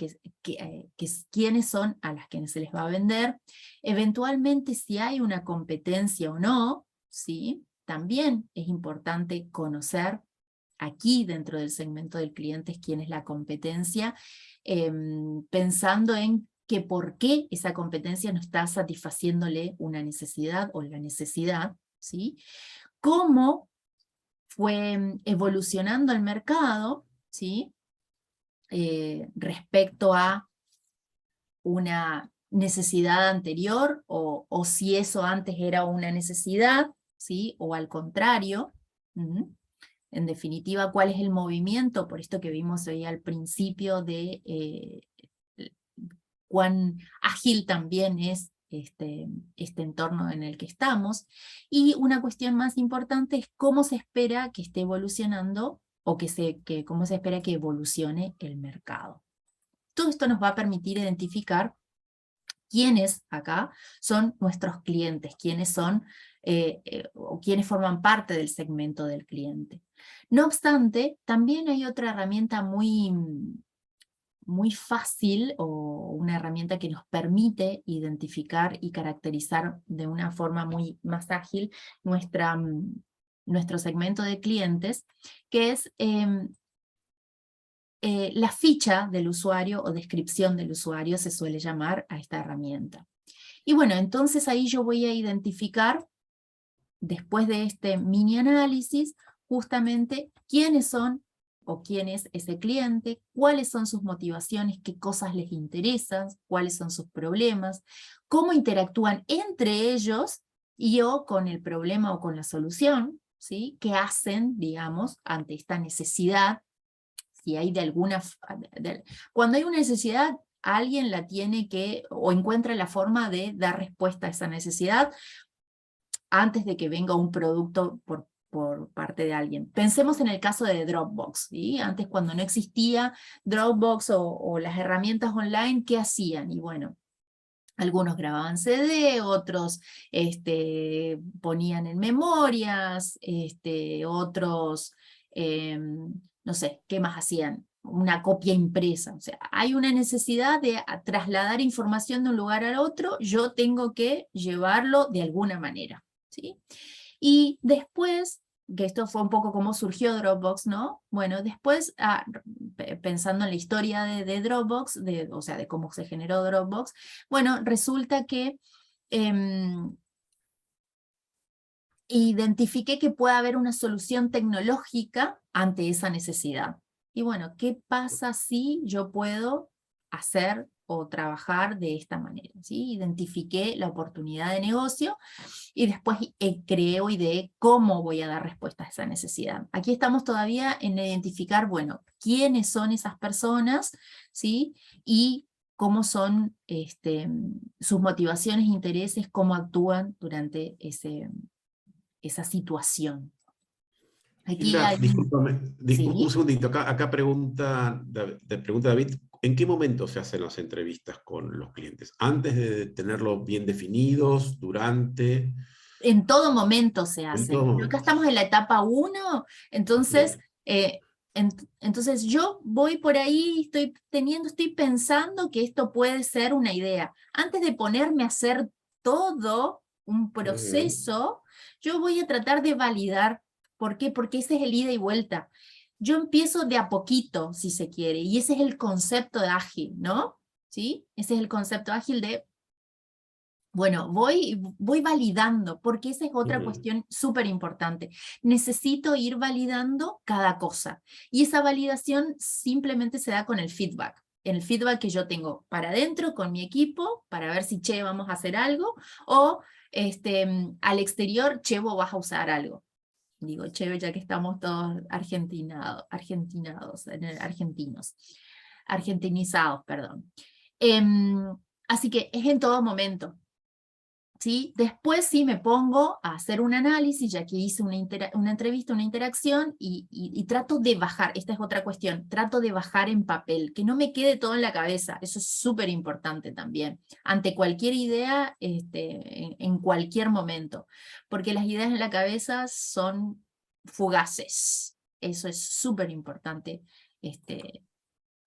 quiénes son a las que se les va a vender, eventualmente si hay una competencia o no, ¿sí? También es importante conocer aquí dentro del segmento del cliente quién es la competencia, pensando en que por qué esa competencia no está satisfaciéndole una necesidad o la necesidad, ¿sí? Cómo fue evolucionando el mercado, ¿sí? Respecto a una necesidad anterior, o si eso antes era una necesidad, ¿sí? O al contrario. En definitiva, ¿cuál es el movimiento? Por esto que vimos hoy al principio de cuán ágil también es este entorno en el que estamos. Y una cuestión más importante es cómo se espera que esté evolucionando o cómo se espera que evolucione el mercado. Todo esto nos va a permitir identificar quiénes acá son nuestros clientes, quiénes son o quiénes forman parte del segmento del cliente. No obstante, también hay otra herramienta muy fácil, o una herramienta que nos permite identificar y caracterizar de una forma más ágil nuestro segmento de clientes, que es la ficha del usuario o descripción del usuario, se suele llamar a esta herramienta. Y bueno, entonces ahí yo voy a identificar, después de este mini análisis, justamente quiénes son o quién es ese cliente, cuáles son sus motivaciones, qué cosas les interesan, cuáles son sus problemas, cómo interactúan entre ellos y o con el problema o con la solución, ¿sí? ¿Qué hacen, digamos, ante esta necesidad? Si hay cuando hay una necesidad, alguien la tiene que, o encuentra la forma de dar respuesta a esa necesidad antes de que venga un producto por parte de alguien. Pensemos en el caso de Dropbox, ¿sí? Antes, cuando no existía Dropbox o las herramientas online, ¿qué hacían? Y bueno, algunos grababan CD, otros ponían en memorias, otros, no sé, ¿qué más hacían? Una copia impresa. O sea, hay una necesidad de trasladar información de un lugar al otro, yo tengo que llevarlo de alguna manera, ¿sí? Y después, que esto fue un poco como surgió Dropbox, ¿no? Bueno, después, pensando en la historia de Dropbox, o sea, de cómo se generó Dropbox, bueno, resulta que identifiqué que puede haber una solución tecnológica ante esa necesidad. Y bueno, ¿qué pasa si yo puedo hacer o trabajar de esta manera? ¿Sí? Identifiqué la oportunidad de negocio y después creé o ideé cómo voy a dar respuesta a esa necesidad. Aquí estamos todavía en identificar, bueno, quiénes son esas personas, ¿sí? Y cómo son sus motivaciones e intereses, cómo actúan durante esa situación. Aquí Hilda, hay... discúlpame, un Sí. segundito. Acá pregunta David, ¿en qué momento se hacen las entrevistas con los clientes? ¿Antes de tenerlos bien definidos? ¿Durante? En todo momento se En hacen. todo Pero acá momento. estamos en la etapa 1, entonces, Bien. entonces yo voy por ahí, estoy pensando que esto puede ser una idea. Antes de ponerme a hacer todo un Ujú, proceso, yo voy a tratar de validar. ¿Por qué? Porque ese es el ida y vuelta. Yo empiezo de a poquito, si se quiere, y ese es el concepto de ágil, ¿no? ¿Sí? Ese es el concepto ágil de... Bueno, voy validando, porque esa es otra ujú. cuestión súper importante. Necesito ir validando cada cosa. Y esa validación simplemente se da con el feedback. El feedback que yo tengo para adentro con mi equipo, para ver si, che, vamos a hacer algo, o al exterior, che, vos vas a usar algo. Digo, che, ya que estamos todos argentinizados, perdón. Así que es en todo momento. ¿sí? Después sí me pongo a hacer un análisis, ya que hice una entrevista, una interacción, y trato de bajar, esta es otra cuestión, trato de bajar en papel, que no me quede todo en la cabeza, eso es súper importante también, ante cualquier idea, en cualquier momento, porque las ideas en la cabeza son fugaces, eso es súper importante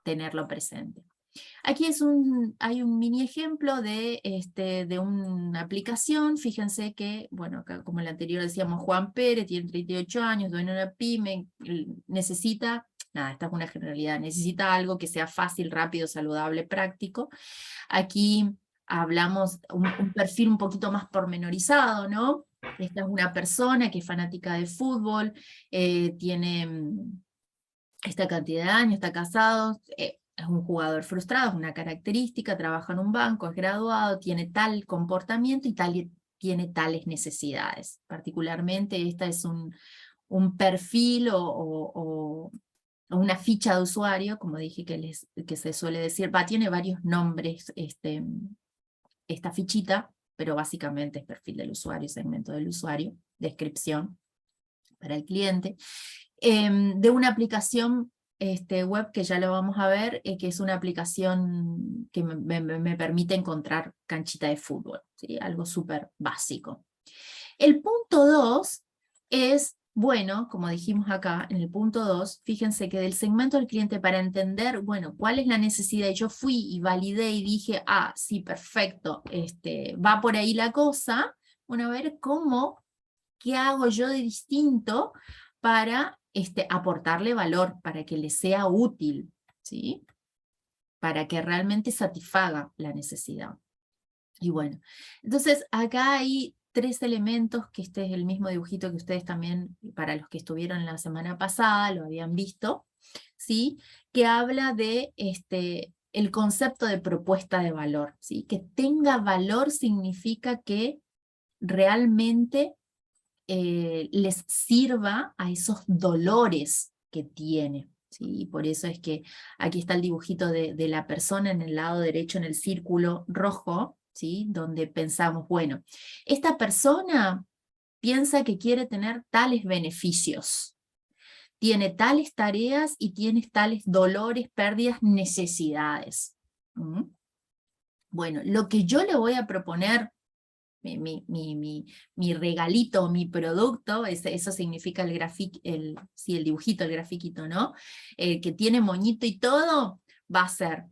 tenerlo presente. Aquí hay un mini ejemplo de una aplicación. Fíjense que, bueno, acá como el anterior decíamos, Juan Pérez, tiene 38 años, dueño de una pyme, necesita, nada, esta es una generalidad, necesita algo que sea fácil, rápido, saludable, práctico. Aquí hablamos un perfil un poquito un ¿no? Esta es una persona que es fanática de fútbol, tiene esta cantidad de años, está casado, es un jugador frustrado, es una característica, trabaja en un banco, es graduado, tiene tal comportamiento y tiene tales necesidades. Particularmente esta es un perfil o una ficha de usuario, como dije que se suele decir, tiene varios nombres esta fichita, pero básicamente es perfil del usuario, segmento del usuario, descripción para el cliente, de una aplicación web que ya lo vamos a ver, que es una aplicación que me permite encontrar canchita de fútbol, ¿sí? Algo súper básico. El punto 2 es, bueno, como dijimos acá en el punto 2, fíjense que del segmento del cliente, para entender, bueno, cuál es la necesidad, y yo fui y validé y dije, sí, perfecto, va por ahí la cosa, bueno, a ver qué hago yo de distinto para aportarle valor, para que le sea útil, ¿sí? Para que realmente satisfaga la necesidad. Y bueno, entonces acá hay 3 elementos, que este es el mismo dibujito que ustedes también, para los que estuvieron la semana pasada, lo habían visto, ¿sí? Que habla de el concepto de propuesta de valor, ¿sí? Que tenga valor significa que realmente les sirva a esos dolores que tiene, ¿sí? Y por eso es que aquí está el dibujito de la persona en el lado derecho, en el círculo rojo, ¿sí? Donde pensamos, bueno, esta persona piensa que quiere tener tales beneficios, tiene tales tareas y tiene tales dolores, pérdidas, necesidades. ¿Mm? Bueno, lo que yo le voy a proponer, mi regalito, mi producto, eso significa el dibujito, el grafiquito, ¿no? Que tiene moñito y todo, va a ser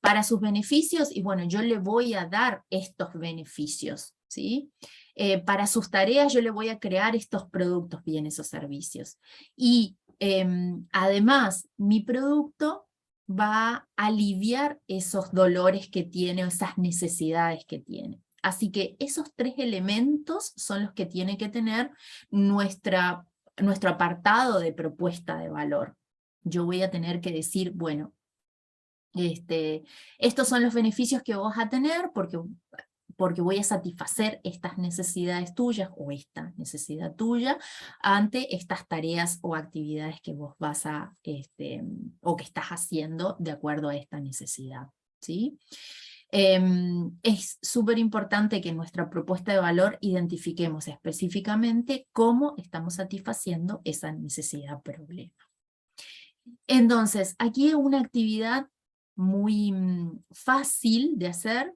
para sus beneficios, y bueno, yo le voy a dar estos beneficios, ¿sí? Para sus tareas yo le voy a crear estos productos, bienes o servicios. Y además, mi producto va a aliviar esos dolores que tiene, o esas necesidades que tiene. Así que esos 3 elementos son los que tiene que tener nuestro apartado de propuesta de valor. Yo voy a tener que decir, bueno, estos son los beneficios que vos vas a tener porque voy a satisfacer estas necesidades tuyas o esta necesidad tuya ante estas tareas o actividades que vos vas o que estás haciendo de acuerdo a esta necesidad, ¿sí? Es súper importante que en nuestra propuesta de valor identifiquemos específicamente cómo estamos satisfaciendo esa necesidad problema. Entonces, aquí una actividad muy fácil de hacer.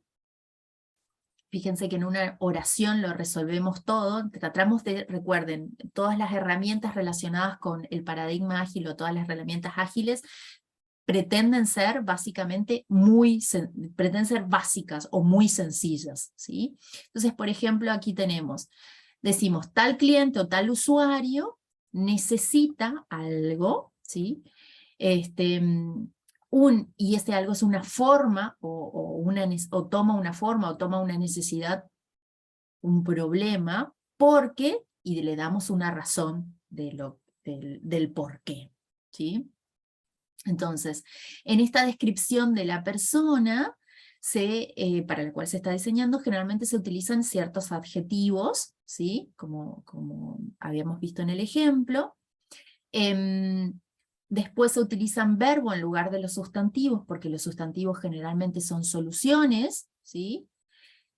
Fíjense que en una oración lo resolvemos todo. Tratamos de, recuerden, todas las herramientas relacionadas con el paradigma ágil o todas las herramientas ágiles pretenden ser básicamente pretenden ser básicas o muy sencillas, ¿sí? Entonces, por ejemplo, aquí decimos tal cliente o tal usuario necesita algo, ¿sí? Y ese algo es una forma o toma una forma o toma una necesidad, un problema, porque, y le damos una razón del por qué, ¿sí? Entonces, en esta descripción de la persona, para la cual se está diseñando, generalmente se utilizan ciertos adjetivos, ¿sí? Como habíamos visto en el ejemplo. Después se utilizan verbos en lugar de los sustantivos, porque los sustantivos generalmente son soluciones, ¿sí?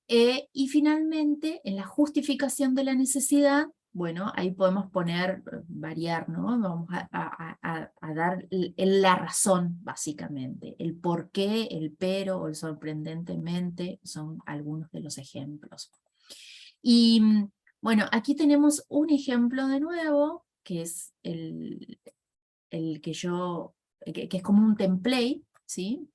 Y finalmente, en la justificación de la necesidad, bueno, ahí podemos poner, variar, ¿no? Vamos a dar la razón, básicamente. El por qué, el pero o el sorprendentemente son algunos de los ejemplos. Y bueno, aquí tenemos un ejemplo de nuevo, que es el que es como un template, ¿sí?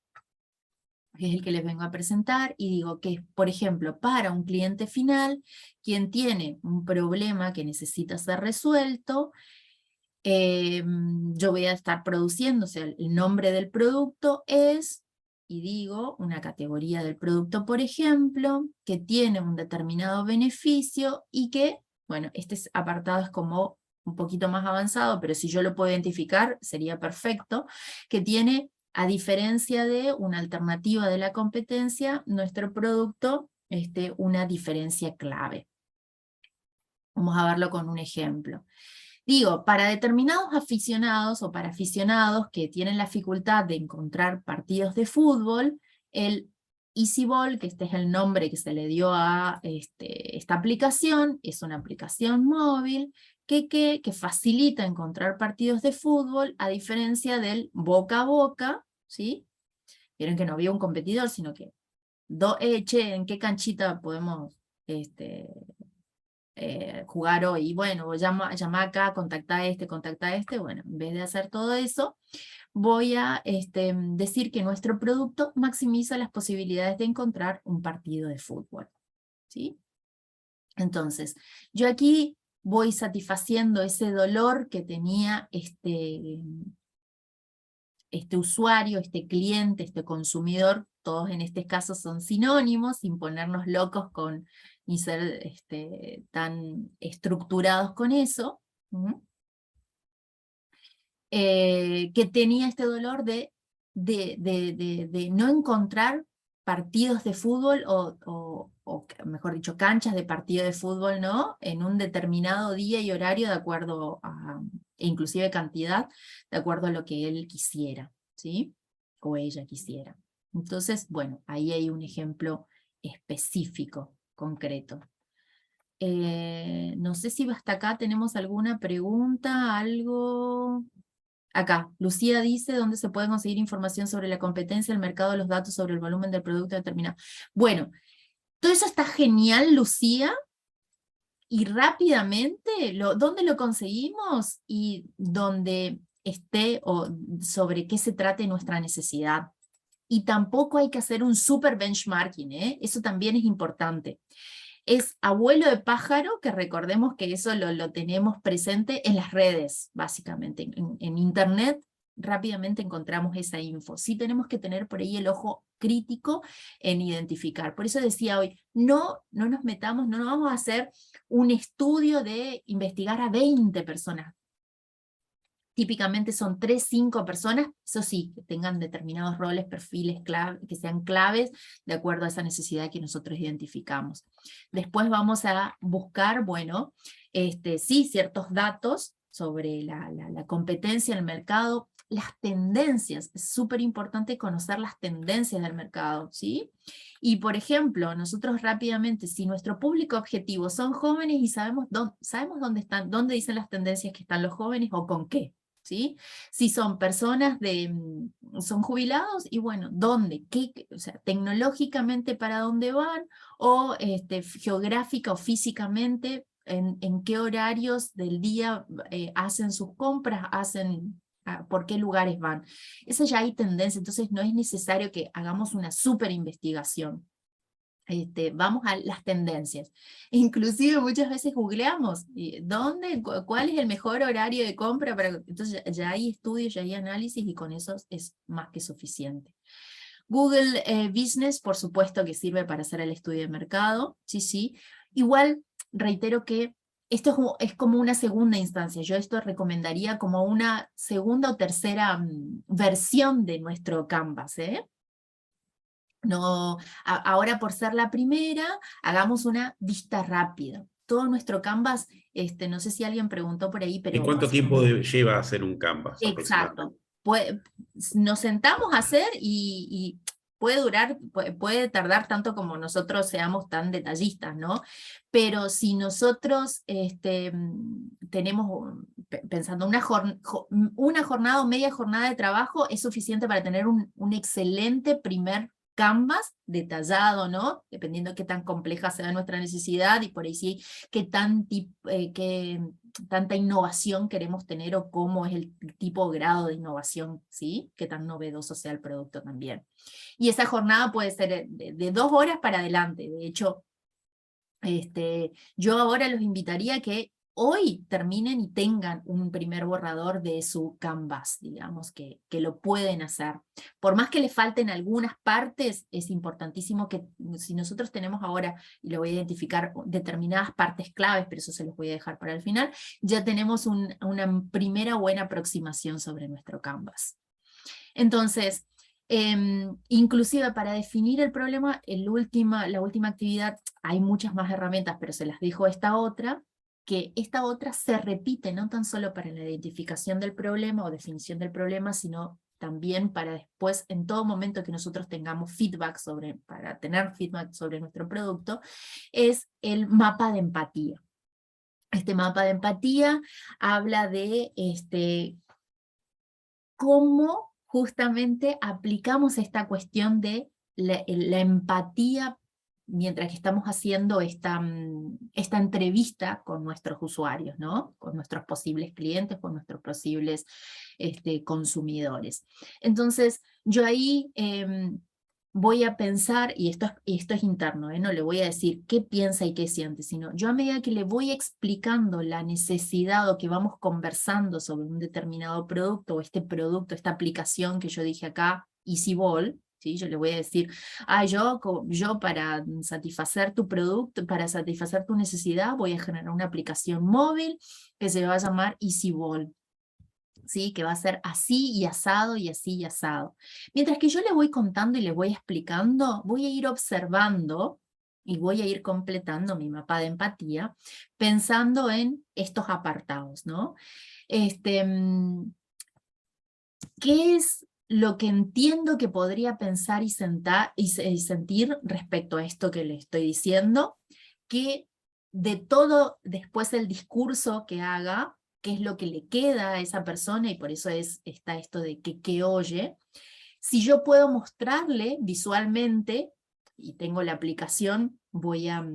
Que es el que les vengo a presentar, y digo que, por ejemplo, para un cliente final, quien tiene un problema que necesita ser resuelto, yo voy a estar produciendo, o sea, el nombre del producto es, y digo, una categoría del producto, por ejemplo, que tiene un determinado beneficio y que, bueno, este apartado es como un poquito más avanzado, pero si yo lo puedo identificar, sería perfecto, que tiene, a diferencia de una alternativa de la competencia, nuestro producto, una diferencia clave. Vamos a verlo con un ejemplo. Digo, para determinados aficionados o para aficionados que tienen la dificultad de encontrar partidos de fútbol, el EasyBall, que este es el nombre que se le dio a esta aplicación, es una aplicación móvil que facilita encontrar partidos de fútbol, a diferencia del boca a boca, ¿sí? Vieron que no había un competidor, sino que, che, ¿en qué canchita podemos jugar hoy? Y bueno, llama acá, contacta a este. Bueno, en vez de hacer todo eso, voy a decir que nuestro producto maximiza las posibilidades de encontrar un partido de fútbol, ¿sí? Entonces, yo aquí voy satisfaciendo ese dolor que tenía este usuario, este cliente, este consumidor. Todos en este caso son sinónimos, sin ponernos locos ni ser tan estructurados con eso, que tenía este dolor de no encontrar partidos de fútbol, o mejor dicho, canchas de partido de fútbol, ¿no? En un determinado día y horario, de acuerdo e inclusive cantidad, de acuerdo a lo que él quisiera, ¿sí? O ella quisiera. Entonces, bueno, ahí hay un ejemplo específico, concreto. No sé si hasta acá tenemos alguna pregunta, algo. Acá, Lucía dice dónde se puede conseguir información sobre la competencia, el mercado, los datos sobre el volumen del producto determinado. Bueno, todo eso está genial, Lucía, y rápidamente, ¿dónde lo conseguimos? Y donde esté, o sobre qué se trate nuestra necesidad. Y tampoco hay que hacer un super benchmarking, ¿eh? Eso también es importante. Es abuelo de pájaro, que recordemos que eso lo tenemos presente en las redes, básicamente. En internet rápidamente encontramos esa info. Sí tenemos que tener por ahí el ojo crítico en identificar. Por eso decía hoy, no nos metamos, no vamos a hacer un estudio de investigar a 20 personas. Típicamente son 3, 5 personas, eso sí, que tengan determinados roles, perfiles, que sean claves de acuerdo a esa necesidad que nosotros identificamos. Después vamos a buscar, bueno, sí, ciertos datos sobre la competencia en el mercado, las tendencias. Es súper importante conocer las tendencias del mercado, ¿sí? Y por ejemplo, nosotros rápidamente, si nuestro público objetivo son jóvenes y sabemos dónde están, dónde dicen las tendencias que están los jóvenes o con qué, ¿sí? Si son personas son jubilados, y bueno, ¿dónde? O sea, tecnológicamente para dónde van, o geográfica o físicamente, en qué horarios del día hacen sus compras, por qué lugares van. Esa ya hay tendencia, entonces no es necesario que hagamos una súper investigación. Vamos a las tendencias. Inclusive muchas veces googleamos, ¿cuál es el mejor horario de compra? Entonces ya hay estudios, ya hay análisis, y con eso es más que suficiente. Google Business, por supuesto que sirve para hacer el estudio de mercado, sí. Igual, reitero que esto es como una segunda instancia. Yo esto recomendaría como una segunda o tercera versión de nuestro Canvas, ¿eh? No, ahora, por ser la primera, hagamos una vista rápida. Todo nuestro Canvas, no sé si alguien preguntó por ahí, ¿Y pero... cuánto tiempo lleva hacer un Canvas aproximadamente? Exacto. Nos sentamos a hacer y puede tardar tanto como nosotros seamos tan detallistas, ¿no? Pero si nosotros tenemos, pensando, una jornada o media jornada de trabajo es suficiente para tener un excelente primer canvas detallado, ¿no? Dependiendo de qué tan compleja sea nuestra necesidad y por ahí sí, qué tanta innovación queremos tener o cómo es el tipo o grado de innovación, ¿sí? Qué tan novedoso sea el producto también. Y esa jornada puede ser de 2 horas para adelante. De hecho, yo ahora los invitaría a que hoy terminen y tengan un primer borrador de su canvas, digamos, que lo pueden hacer. Por más que les falten algunas partes, es importantísimo que si nosotros tenemos ahora, y lo voy a identificar, determinadas partes claves, pero eso se los voy a dejar para el final, ya tenemos una primera buena aproximación sobre nuestro canvas. Entonces, inclusive para definir el problema, la última actividad, hay muchas más herramientas, pero se las dejo esta otra, que esta otra se repite no tan solo para la identificación del problema o definición del problema, sino también para después, en todo momento que nosotros tengamos para tener feedback sobre nuestro producto, es el mapa de empatía. Este mapa de empatía habla de cómo justamente aplicamos esta cuestión de la empatía mientras que estamos haciendo esta entrevista con nuestros usuarios, ¿no? Con nuestros posibles clientes, con nuestros posibles consumidores. Entonces, yo ahí voy a pensar, y esto es interno, no le voy a decir qué piensa y qué siente, sino yo a medida que le voy explicando la necesidad o que vamos conversando sobre un determinado producto, o este producto, esta aplicación que yo dije acá, EasyBall, ¿sí? Yo le voy a decir, yo para satisfacer tu producto, para satisfacer tu necesidad, voy a generar una aplicación móvil que se va a llamar EasyBall. ¿Sí? Que va a ser así y asado y así y asado. Mientras que yo le voy contando y le voy explicando, voy a ir observando y voy a ir completando mi mapa de empatía pensando en estos apartados, ¿no? ¿Qué es lo que entiendo que podría pensar y sentir respecto a esto que le estoy diciendo? Que de todo después el discurso que haga, qué es lo que le queda a esa persona, y por eso está esto de que oye. Si yo puedo mostrarle visualmente, y tengo la aplicación, voy a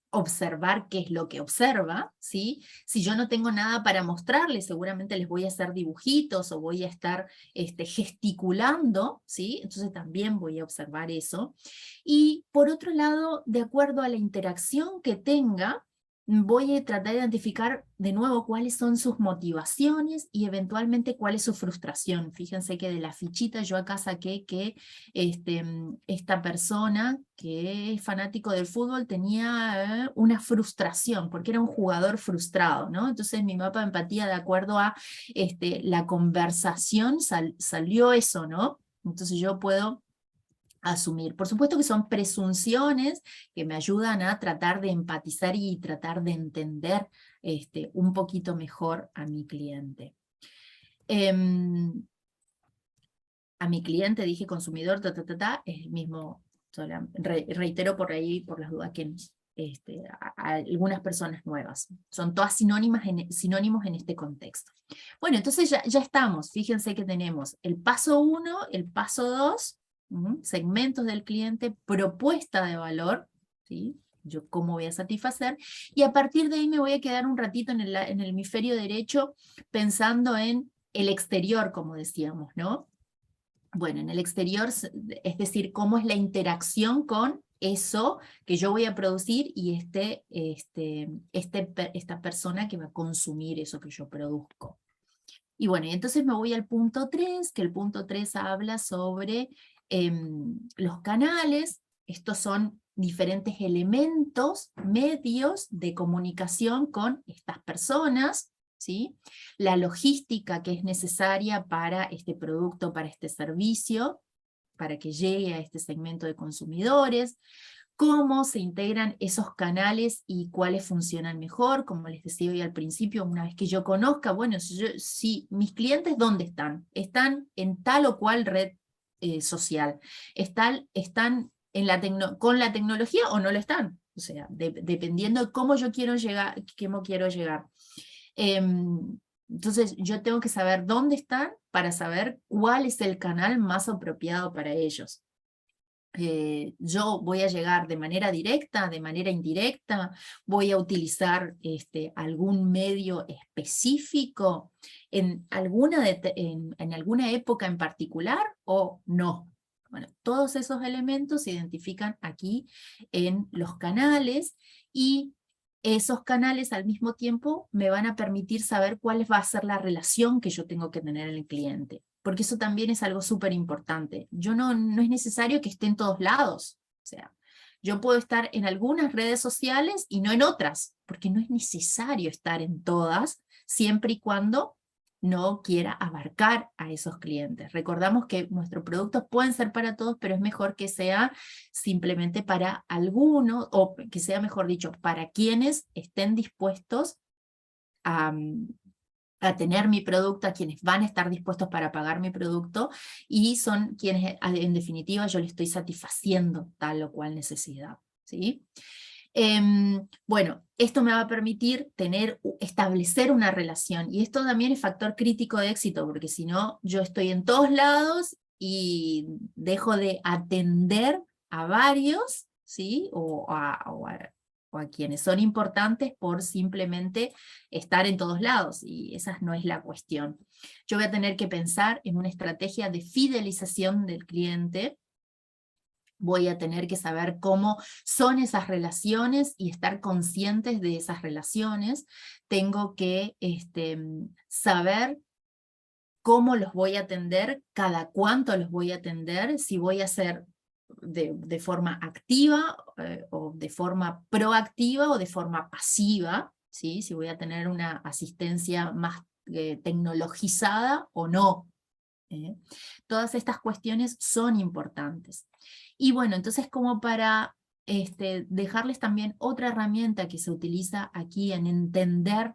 observar qué es lo que observa, ¿sí? Si yo no tengo nada para mostrarle, seguramente les voy a hacer dibujitos o voy a estar gesticulando, ¿sí? Entonces también voy a observar eso. Y por otro lado, de acuerdo a la interacción que tenga, voy a tratar de identificar de nuevo cuáles son sus motivaciones y eventualmente cuál es su frustración. Fíjense que de la fichita yo acá saqué que esta persona que es fanático del fútbol tenía una frustración, porque era un jugador frustrado, ¿no? Entonces mi mapa de empatía, de acuerdo a la conversación, salió eso, ¿no? Entonces yo puedo asumir. Por supuesto que son presunciones que me ayudan a tratar de empatizar y tratar de entender un poquito mejor a mi cliente. A mi cliente, dije consumidor, es el mismo, reitero por ahí, por las dudas que a algunas personas nuevas. Son todas sinónimos en este contexto. Bueno, entonces ya estamos. Fíjense que tenemos el paso 1, el paso 2, segmentos del cliente, propuesta de valor, ¿sí? Yo cómo voy a satisfacer, y a partir de ahí me voy a quedar un ratito en el hemisferio derecho pensando en el exterior, como decíamos, ¿no? Bueno, en el exterior, es decir, cómo es la interacción con eso que yo voy a producir y esta persona que va a consumir eso que yo produzco. Y bueno, y entonces me voy al punto 3, que el punto 3 habla sobre los canales. Estos son diferentes elementos, medios de comunicación con estas personas, ¿sí? La logística que es necesaria para este producto, para este servicio, para que llegue a este segmento de consumidores, cómo se integran esos canales y cuáles funcionan mejor, como les decía hoy al principio, una vez que yo conozca, bueno, si mis clientes, ¿dónde están? Están en tal o cual red social, están con la tecnología o no lo están, o sea, dependiendo de cómo yo quiero llegar, cómo quiero llegar. Entonces yo tengo que saber dónde están para saber cuál es el canal más apropiado para ellos. Yo voy a llegar de manera directa, de manera indirecta, voy a utilizar algún medio específico en alguna época en particular o no. Bueno, todos esos elementos se identifican aquí en los canales y esos canales al mismo tiempo me van a permitir saber cuál va a ser la relación que yo tengo que tener en el cliente. Porque eso también es algo súper importante. No es necesario que esté en todos lados. O sea, yo puedo estar en algunas redes sociales y no en otras, porque no es necesario estar en todas, siempre y cuando no quiera abarcar a esos clientes. Recordamos que nuestros productos pueden ser para todos, pero es mejor que sea simplemente para algunos, o que sea, mejor dicho, para quienes estén dispuestos a tener mi producto, a quienes van a estar dispuestos para pagar mi producto, y son quienes, en definitiva, yo le estoy satisfaciendo tal o cual necesidad, ¿sí? Bueno, esto me va a permitir establecer una relación, y esto también es factor crítico de éxito, porque si no, yo estoy en todos lados y dejo de atender a varios, ¿sí? O a quienes son importantes por simplemente estar en todos lados, y esa no es la cuestión. Yo voy a tener que pensar en una estrategia de fidelización del cliente, voy a tener que saber cómo son esas relaciones y estar conscientes de esas relaciones, tengo que saber cómo los voy a atender, cada cuánto los voy a atender, si voy a hacer de forma activa o de forma proactiva o de forma pasiva, ¿sí? Si voy a tener una asistencia más tecnologizada o no. Todas estas cuestiones son importantes. Y bueno, entonces como para dejarles también otra herramienta que se utiliza aquí en entender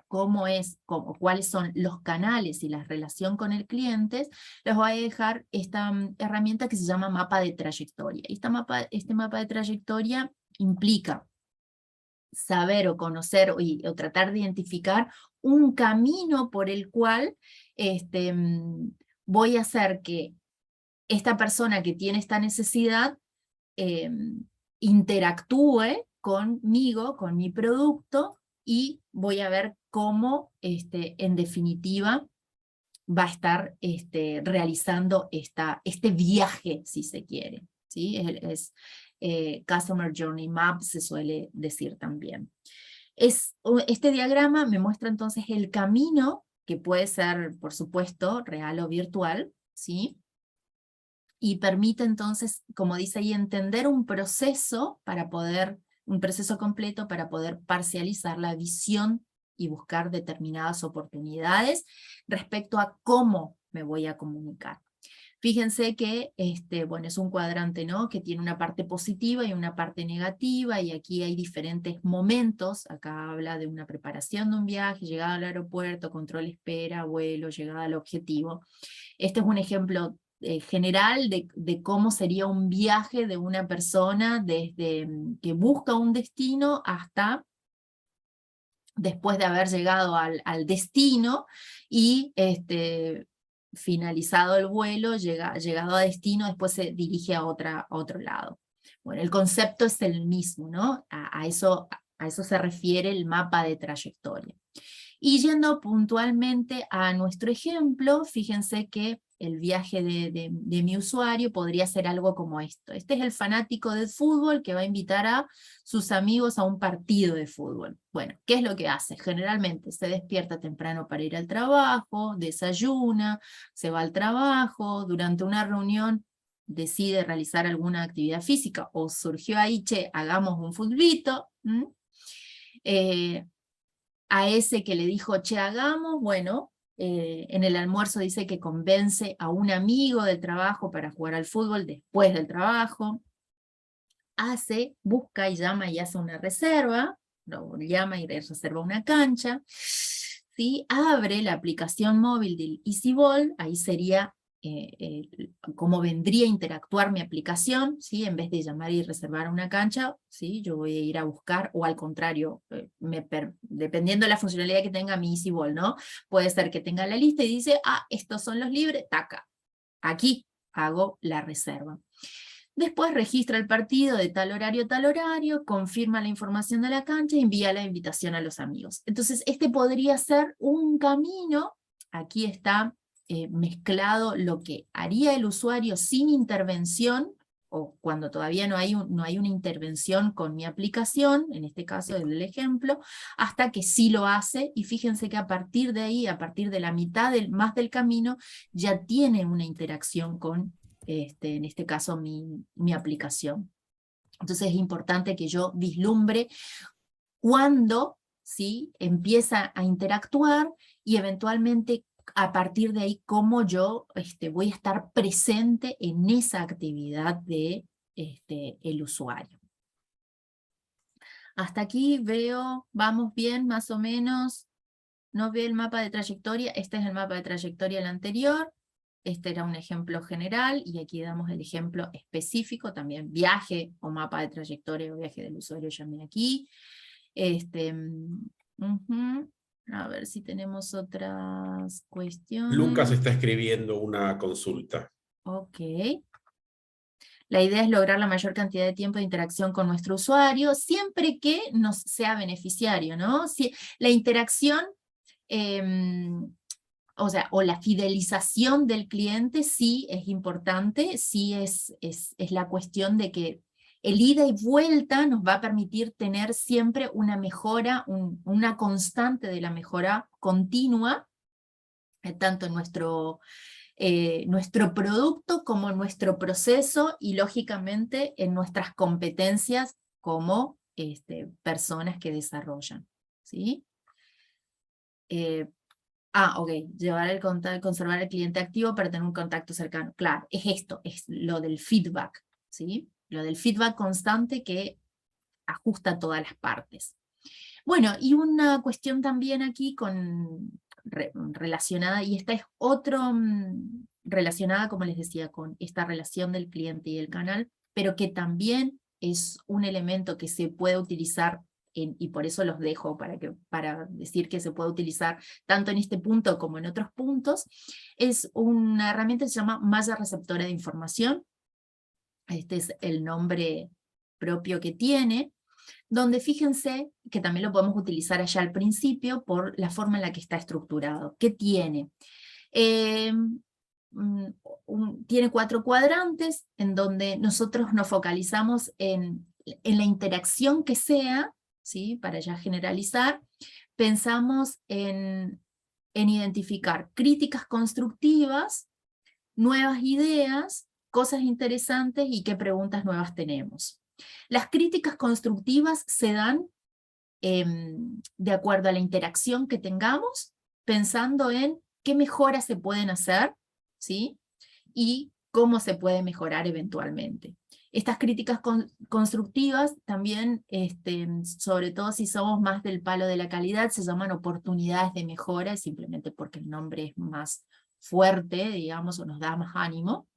cuáles son los canales y la relación con el cliente, les voy a dejar esta herramienta que se llama mapa de trayectoria. Este mapa de trayectoria implica saber o conocer o tratar de identificar un camino por el cual voy a hacer que esta persona que tiene esta necesidad interactúe conmigo, con mi producto, y voy a ver cómo, en definitiva, va a estar realizando este viaje, si se quiere, ¿sí? Customer Journey Map se suele decir también. Este diagrama me muestra entonces el camino, que puede ser, por supuesto, real o virtual, ¿sí? Y permite entonces, como dice ahí, entender un proceso completo para poder parcializar la visión y buscar determinadas oportunidades respecto a cómo me voy a comunicar. Fíjense que bueno, es un cuadrante, ¿no?, que tiene una parte positiva y una parte negativa, y aquí hay diferentes momentos. Acá habla de una preparación de un viaje, llegada al aeropuerto, control espera, vuelo, llegada al objetivo. Este es un ejemplo general de cómo sería un viaje de una persona desde que busca un destino hasta después de haber llegado al destino y finalizado el vuelo, llegado a destino, después se dirige a otro lado. Bueno, el concepto es el mismo, ¿no? A eso se refiere el mapa de trayectoria. Y yendo puntualmente a nuestro ejemplo, fíjense que el viaje de mi usuario podría ser algo como esto. Este es el fanático del fútbol que va a invitar a sus amigos a un partido de fútbol. Bueno, ¿qué es lo que hace? Generalmente se despierta temprano para ir al trabajo, desayuna, se va al trabajo, durante una reunión decide realizar alguna actividad física, o surgió ahí, che, hagamos un futbito. A ese que le dijo, che, hagamos, bueno, en el almuerzo dice que convence a un amigo del trabajo para jugar al fútbol después del trabajo. busca y llama y hace una reserva, llama y reserva una cancha, ¿sí? Abre la aplicación móvil del EasyBall, ahí sería cómo vendría a interactuar mi aplicación, ¿sí? En vez de llamar y reservar una cancha, ¿sí? Yo voy a ir a buscar, o al contrario, dependiendo de la funcionalidad que tenga mi EasyBall, ¿no? Puede ser que tenga la lista y dice, estos son los libres, taca, aquí hago la reserva. Después registra el partido de tal horario, confirma la información de la cancha y envía la invitación a los amigos. Entonces, este podría ser un camino. Aquí está mezclado lo que haría el usuario sin intervención, o cuando todavía no hay una intervención con mi aplicación, en este caso del ejemplo, hasta que sí lo hace, y fíjense que a partir de ahí, a partir de la mitad más del camino, ya tiene una interacción con en este caso mi aplicación. Entonces es importante que yo vislumbre cuándo, ¿sí?, empieza a interactuar, y eventualmente a partir de ahí cómo yo voy a estar presente en esa actividad de el usuario. Hasta aquí vamos bien más o menos. No veo el mapa de trayectoria, este es el mapa de trayectoria del anterior. Este era un ejemplo general, y aquí damos el ejemplo específico, también viaje o mapa de trayectoria o viaje del usuario, llamé aquí. A ver si tenemos otras cuestiones. Lucas está escribiendo una consulta. Ok. La idea es lograr la mayor cantidad de tiempo de interacción con nuestro usuario, siempre que nos sea beneficiario, ¿no? Si la interacción... o la fidelización del cliente sí es importante, sí es la cuestión de que el ida y vuelta nos va a permitir tener siempre una mejora, una constante de la mejora continua, tanto en nuestro producto como en nuestro proceso, y lógicamente en nuestras competencias como personas que desarrollan, ¿sí? Ok, conservar el cliente activo para tener un contacto cercano. Claro, es esto, es lo del feedback, ¿sí? Lo del feedback constante que ajusta a todas las partes. Bueno, y una cuestión también aquí relacionada, y esta es relacionada, como les decía, con esta relación del cliente y el canal, pero que también es un elemento que se puede utilizar, y por eso los dejo para decir que se puede utilizar tanto en este punto como en otros puntos, es una herramienta que se llama malla receptora de información. Este es el nombre propio que tiene, donde fíjense que también lo podemos utilizar allá al principio por la forma en la que está estructurado. ¿Qué tiene? Tiene 4 cuadrantes en donde nosotros nos focalizamos en la interacción que sea, ¿sí?, para ya generalizar. Pensamos en identificar críticas constructivas, nuevas ideas, cosas interesantes y qué preguntas nuevas tenemos. Las críticas constructivas se dan de acuerdo a la interacción que tengamos, pensando en qué mejoras se pueden hacer, ¿sí?, y cómo se puede mejorar eventualmente. Estas críticas constructivas también, sobre todo si somos más del palo de la calidad, se llaman oportunidades de mejora, simplemente porque el nombre es más fuerte, digamos, o nos da más ánimo,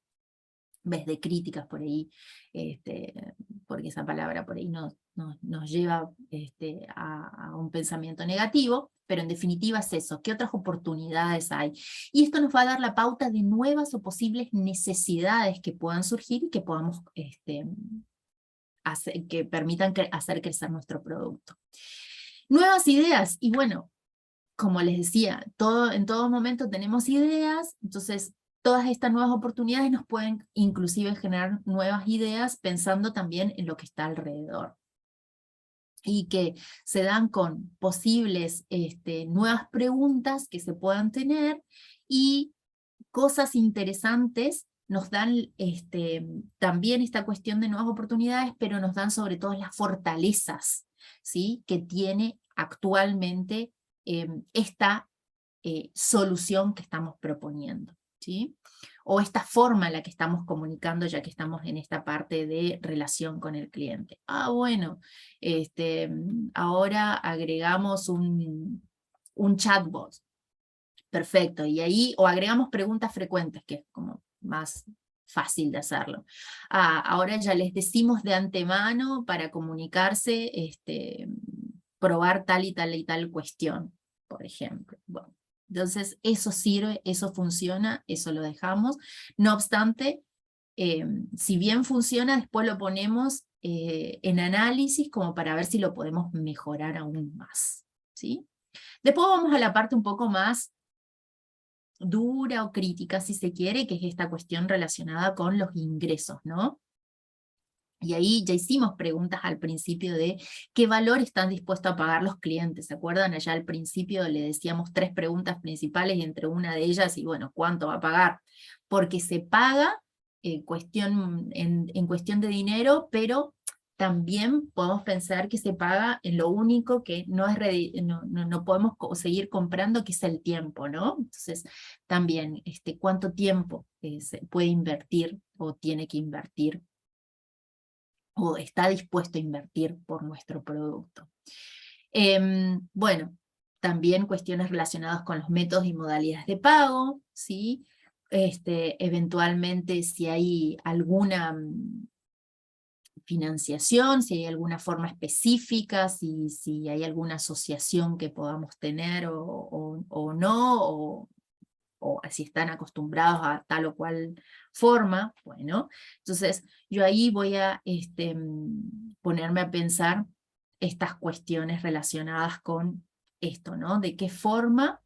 en vez de críticas por ahí, porque esa palabra por ahí nos lleva a un pensamiento negativo, pero en definitiva es eso, ¿qué otras oportunidades hay? Y esto nos va a dar la pauta de nuevas o posibles necesidades que puedan surgir y que podamos que permitan hacer crecer nuestro producto. Nuevas ideas, y bueno, como les decía, en todo momento tenemos ideas, entonces todas estas nuevas oportunidades nos pueden inclusive generar nuevas ideas pensando también en lo que está alrededor. Y que se dan con posibles nuevas preguntas que se puedan tener, y cosas interesantes nos dan también esta cuestión de nuevas oportunidades, pero nos dan sobre todo las fortalezas, ¿sí?, que tiene actualmente esta solución que estamos proponiendo. ¿sí? O esta forma en la que estamos comunicando, ya que estamos en esta parte de relación con el cliente. Ah, bueno, ahora agregamos un chatbot. Perfecto, y ahí, o agregamos preguntas frecuentes, que es como más fácil de hacerlo. Ah, ahora ya les decimos de antemano para comunicarse, probar tal y tal y tal cuestión, por ejemplo. Bueno, entonces eso sirve, eso funciona, eso lo dejamos. No obstante, si bien funciona, después lo ponemos en análisis como para ver si lo podemos mejorar aún más, ¿sí? Después vamos a la parte un poco más dura o crítica, si se quiere, que es esta cuestión relacionada con los ingresos, ¿no? Y ahí ya hicimos preguntas al principio de qué valor están dispuestos a pagar los clientes. ¿Se acuerdan? Allá al principio le decíamos 3 preguntas principales y entre una de ellas, y bueno, ¿cuánto va a pagar? Porque se paga en cuestión de dinero, pero también podemos pensar que se paga en lo único que no, no podemos seguir comprando, que es el tiempo, ¿no? Entonces, también, ¿cuánto tiempo se puede invertir o tiene que invertir o está dispuesto a invertir por nuestro producto? Bueno, también cuestiones relacionadas con los métodos y modalidades de pago, ¿sí? Eventualmente si hay alguna financiación, si hay alguna forma específica, si hay alguna asociación que podamos tener o no, o si están acostumbrados a tal o cual forma. Bueno, entonces yo ahí voy a ponerme a pensar estas cuestiones relacionadas con esto, ¿no? De qué forma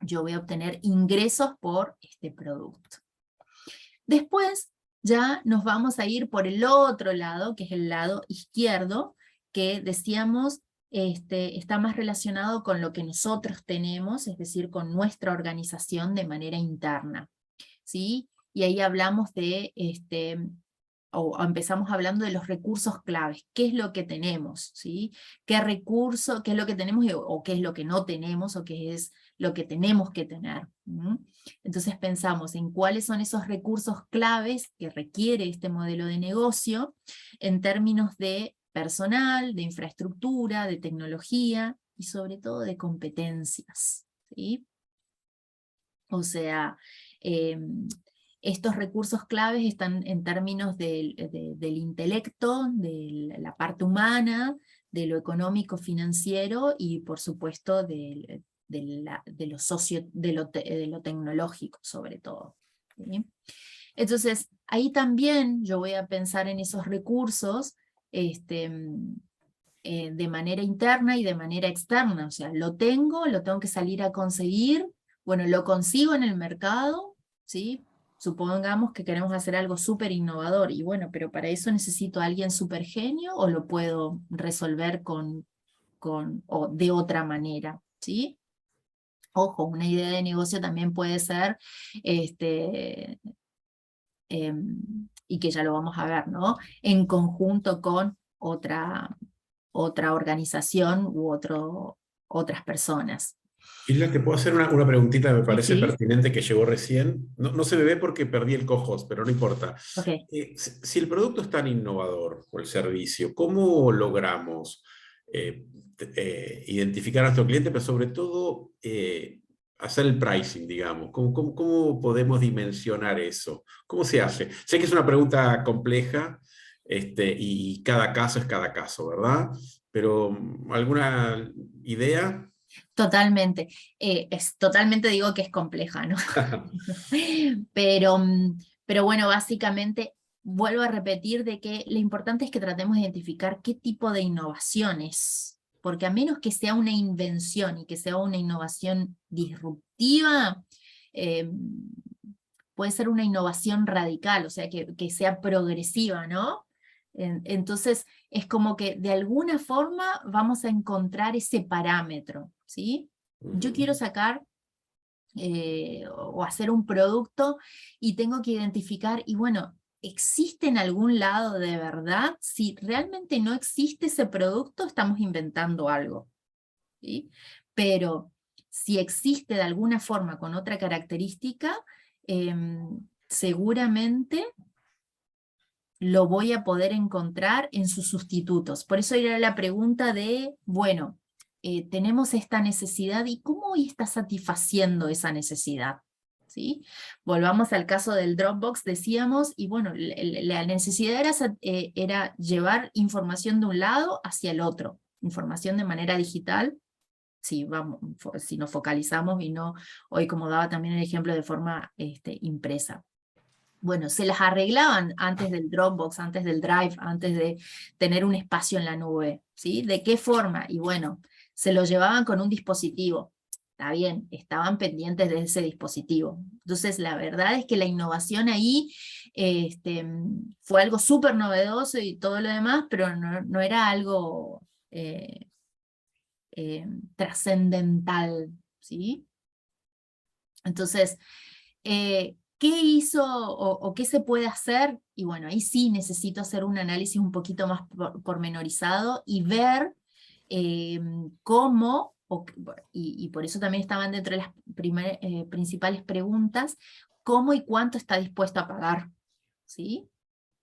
yo voy a obtener ingresos por este producto. Después ya nos vamos a ir por el otro lado, que es el lado izquierdo, que decíamos está más relacionado con lo que nosotros tenemos, es decir, con nuestra organización de manera interna, ¿sí? Y ahí hablamos de, o empezamos hablando de los recursos claves, qué es lo que tenemos, ¿sí? Qué recurso, qué es lo que tenemos o qué es lo que no tenemos o qué es lo que tenemos que tener. Entonces pensamos en cuáles son esos recursos claves que requiere este modelo de negocio en términos de personal, de infraestructura, de tecnología y sobre todo de competencias, ¿sí? O sea, estos recursos claves están en términos del intelecto, de la parte humana, de lo económico financiero y por supuesto de lo tecnológico sobre todo, ¿sí? Entonces, ahí también yo voy a pensar en esos recursos de manera interna y de manera externa. O sea, lo tengo que salir a conseguir, bueno, lo consigo en el mercado, ¿sí? Supongamos que queremos hacer algo súper innovador, y bueno, pero para eso necesito a alguien súper genio, o lo puedo resolver o de otra manera, ¿sí? Ojo, una idea de negocio también puede ser, y que ya lo vamos a ver, ¿no? En conjunto con otra organización u otras personas. Isla, te puedo hacer una preguntita, me parece ¿Sí? pertinente, que llegó recién. No, no se me ve porque perdí el cojos, pero no importa. Ok. Si el producto es tan innovador o el servicio, ¿cómo logramos identificar a nuestro cliente, pero sobre todo hacer el pricing, digamos? ¿Cómo podemos dimensionar eso? ¿Cómo se hace? Sé que es una pregunta compleja, y cada caso es cada caso, ¿verdad? Pero ¿alguna idea? Totalmente. Totalmente digo que es compleja, ¿no? Pero, pero bueno, básicamente vuelvo a repetir de que lo importante es que tratemos de identificar qué tipo de innovaciones, porque a menos que sea una invención y que sea una innovación disruptiva, eh, puede ser una innovación radical, o sea, que sea progresiva, ¿no? Entonces, es como que de alguna forma vamos a encontrar ese parámetro, ¿sí? Yo quiero sacar o hacer un producto y tengo que identificar, y bueno, ¿existe en algún lado de verdad? Si realmente no existe ese producto, estamos inventando algo, ¿sí? Pero si existe de alguna forma con otra característica, seguramente lo voy a poder encontrar en sus sustitutos. Por eso era la pregunta de, bueno, tenemos esta necesidad y ¿cómo hoy está satisfaciendo esa necesidad? ¿Sí? Volvamos al caso del Dropbox, decíamos, y bueno, la necesidad era llevar información de un lado hacia el otro, información de manera digital, si nos focalizamos y no, hoy como daba también el ejemplo de forma impresa. Bueno, se las arreglaban antes del Dropbox, antes del Drive, antes de tener un espacio en la nube, ¿sí? ¿De qué forma? Y bueno, se lo llevaban con un dispositivo. Está bien, estaban pendientes de ese dispositivo. Entonces, la verdad es que la innovación ahí fue algo súper novedoso y todo lo demás, pero no era algo trascendental, ¿sí? Entonces, ¿qué hizo o qué se puede hacer? Y bueno, ahí sí necesito hacer un análisis un poquito más pormenorizado y ver cómo, y por eso también estaban dentro de las principales preguntas, cómo y cuánto está dispuesto a pagar, ¿sí?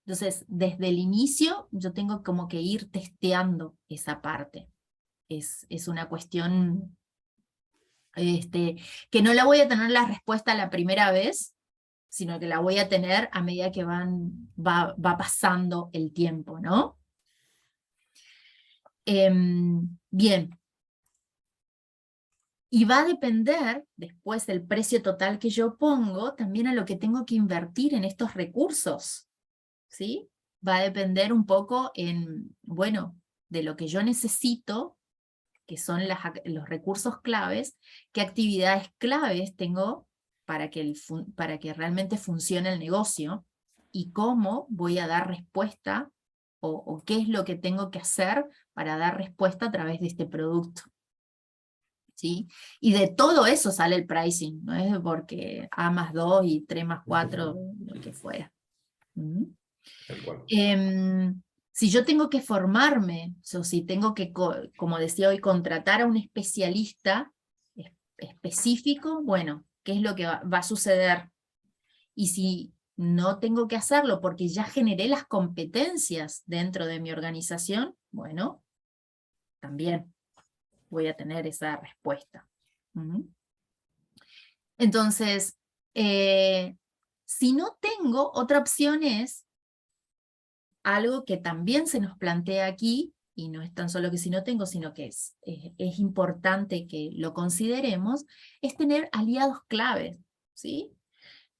Entonces, desde el inicio yo tengo como que ir testeando esa parte. Es una cuestión que no la voy a tener la respuesta la primera vez, sino que la voy a tener a medida que va pasando el tiempo, ¿no? Bien. Y va a depender, después del precio total que yo pongo, también a lo que tengo que invertir en estos recursos, ¿sí? Va a depender un poco bueno, de lo que yo necesito, que son los recursos claves, qué actividades claves tengo para que realmente funcione el negocio, y cómo voy a dar respuesta, o qué es lo que tengo que hacer para dar respuesta a través de este producto. ¿Sí? Y de todo eso sale el pricing, no es porque A más 2 y 3 más 4, lo que fuera. Tal cual. Si yo tengo que formarme, o si tengo que, como decía hoy, contratar a un especialista específico, bueno, ¿qué es lo que va a suceder? Y si no tengo que hacerlo porque ya generé las competencias dentro de mi organización, bueno, también voy a tener esa respuesta. Entonces, si no tengo, otra opción es algo que también se nos plantea aquí, y no es tan solo que si no tengo, sino que es importante que lo consideremos, es tener aliados claves, ¿sí?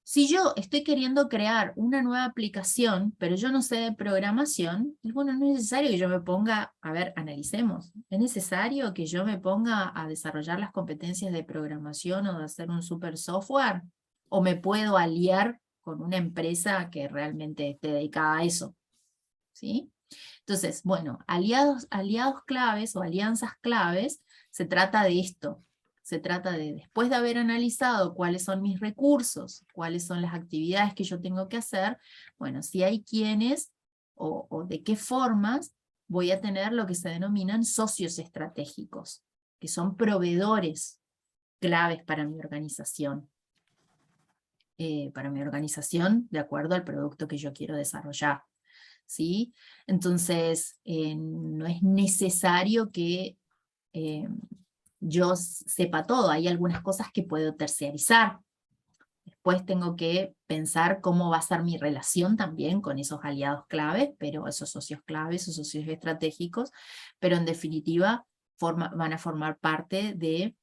Si yo estoy queriendo crear una nueva aplicación, pero yo no sé de programación, y bueno, no es necesario que yo me ponga, a ver, analicemos, ¿es necesario que yo me ponga a desarrollar las competencias de programación o de hacer un super software? ¿O me puedo aliar con una empresa que realmente esté dedicada a eso? ¿Sí? Entonces, bueno, aliados claves o alianzas claves, se trata de esto. Se trata de, después de haber analizado cuáles son mis recursos, cuáles son las actividades que yo tengo que hacer, bueno, si hay quienes o de qué formas voy a tener lo que se denominan socios estratégicos, que son proveedores claves para mi organización. De acuerdo al producto que yo quiero desarrollar. ¿Sí? Entonces, no es necesario que yo sepa todo, hay algunas cosas que puedo terciarizar. Después tengo que pensar cómo va a ser mi relación también con esos aliados claves, pero esos socios claves, esos socios estratégicos, pero en definitiva van a formar parte de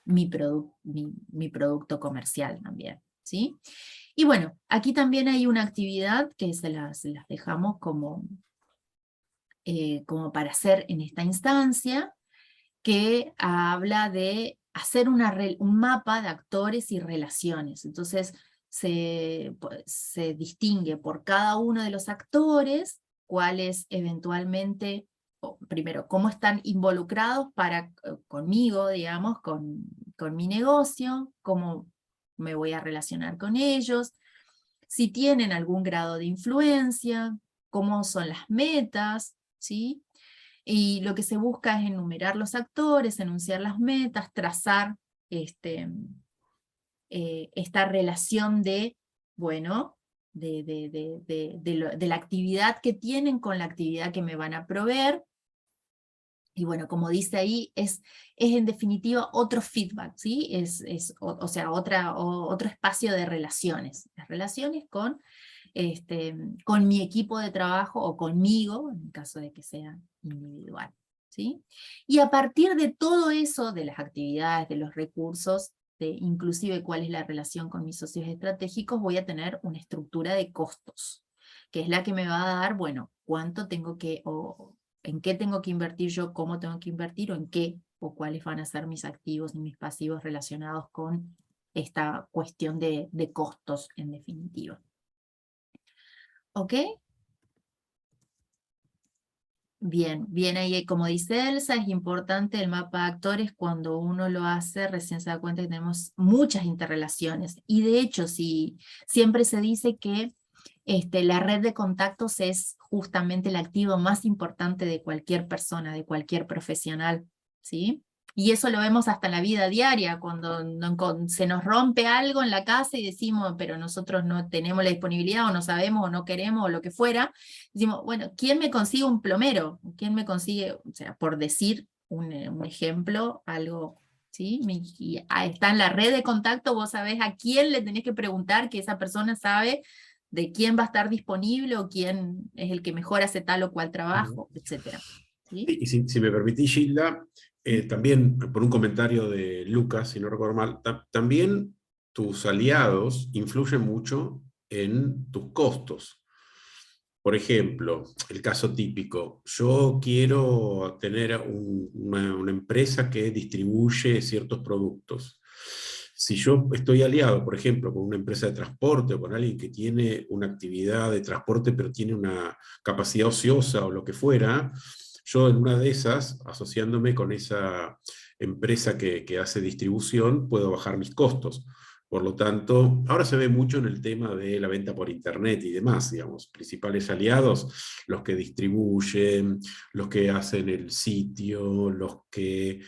mi producto comercial también, ¿sí? Y bueno, aquí también hay una actividad que se las dejamos como para hacer en esta instancia, que habla de hacer un mapa de actores y relaciones. Entonces se distingue por cada uno de los actores cuáles eventualmente, primero, cómo están involucrados conmigo, digamos, con mi negocio, cómo me voy a relacionar con ellos, si tienen algún grado de influencia, cómo son las metas, ¿sí? Y lo que se busca es enumerar los actores, enunciar las metas, trazar esta relación de, bueno, de la actividad que tienen con la actividad que me van a proveer. Y bueno, como dice ahí, es en definitiva otro feedback, ¿sí? O sea, otro espacio de relaciones. Las relaciones con mi equipo de trabajo o conmigo, en caso de que sea individual, ¿sí? Y a partir de todo eso, de las actividades, de los recursos, inclusive cuál es la relación con mis socios estratégicos, voy a tener una estructura de costos, que es la que me va a dar, bueno, cuánto tengo que, o en qué tengo que invertir yo, cómo tengo que invertir, o en qué, o cuáles van a ser mis activos y mis pasivos relacionados con esta cuestión de costos, en definitiva. ¿Ok? Bien, bien ahí, como dice Elsa, es importante el mapa de actores. Cuando uno lo hace, recién se da cuenta que tenemos muchas interrelaciones. Y de hecho, siempre se dice que la red de contactos es justamente el activo más importante de cualquier persona, de cualquier profesional, ¿sí? Y eso lo vemos hasta en la vida diaria, cuando se nos rompe algo en la casa y decimos, pero nosotros no tenemos la disponibilidad, o no sabemos, o no queremos, o lo que fuera, decimos, bueno, ¿quién me consigue un plomero? ¿Quién me consigue, o sea, por decir un ejemplo, algo, ¿sí? Y está en la red de contacto, vos sabés a quién le tenés que preguntar, que esa persona sabe de quién va a estar disponible, o quién es el que mejor hace tal o cual trabajo, etc. ¿Sí? Y si me permitís, Gilda, también por un comentario de Lucas, si no recuerdo mal, también tus aliados influyen mucho en tus costos. Por ejemplo, el caso típico, yo quiero tener una empresa que distribuye ciertos productos. Si yo estoy aliado, por ejemplo, con una empresa de transporte o con alguien que tiene una actividad de transporte pero tiene una capacidad ociosa o lo que fuera, yo en una de esas, asociándome con esa empresa que hace distribución, puedo bajar mis costos. Por lo tanto, ahora se ve mucho en el tema de la venta por internet y demás, digamos, principales aliados, los que distribuyen, los que hacen el sitio, los que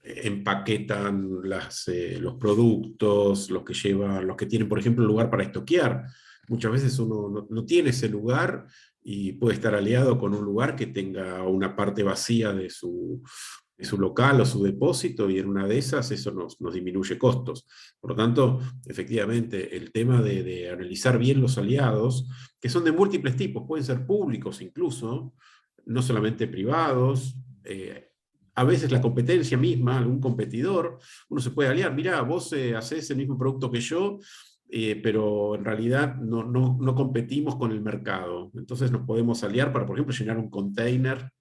empaquetan los productos, los que llevan, los que tienen, por ejemplo, un lugar para estoquear. Muchas veces uno no tiene ese lugar y puede estar aliado con un lugar que tenga una parte vacía de su local o su depósito, y en una de esas eso nos disminuye costos. Por lo tanto, efectivamente, el tema de analizar bien los aliados, que son de múltiples tipos, pueden ser públicos incluso, no solamente privados, a veces la competencia misma, algún competidor, uno se puede aliar, mirá, vos hacés el mismo producto que yo, pero en realidad no competimos con el mercado. Entonces nos podemos aliar para, por ejemplo, llenar un container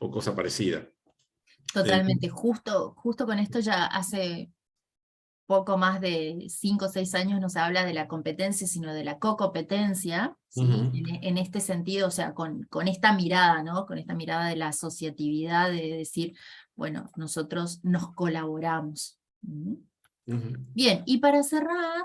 o cosa parecida. Totalmente, justo con esto ya hace poco más de 5 o 6 años no se habla de la competencia, sino de la co-competencia, ¿sí? En este sentido, o sea, con esta mirada, ¿no? Con esta mirada de la asociatividad, de decir, bueno, nosotros nos colaboramos. ¿Mm? Bien, y para cerrar,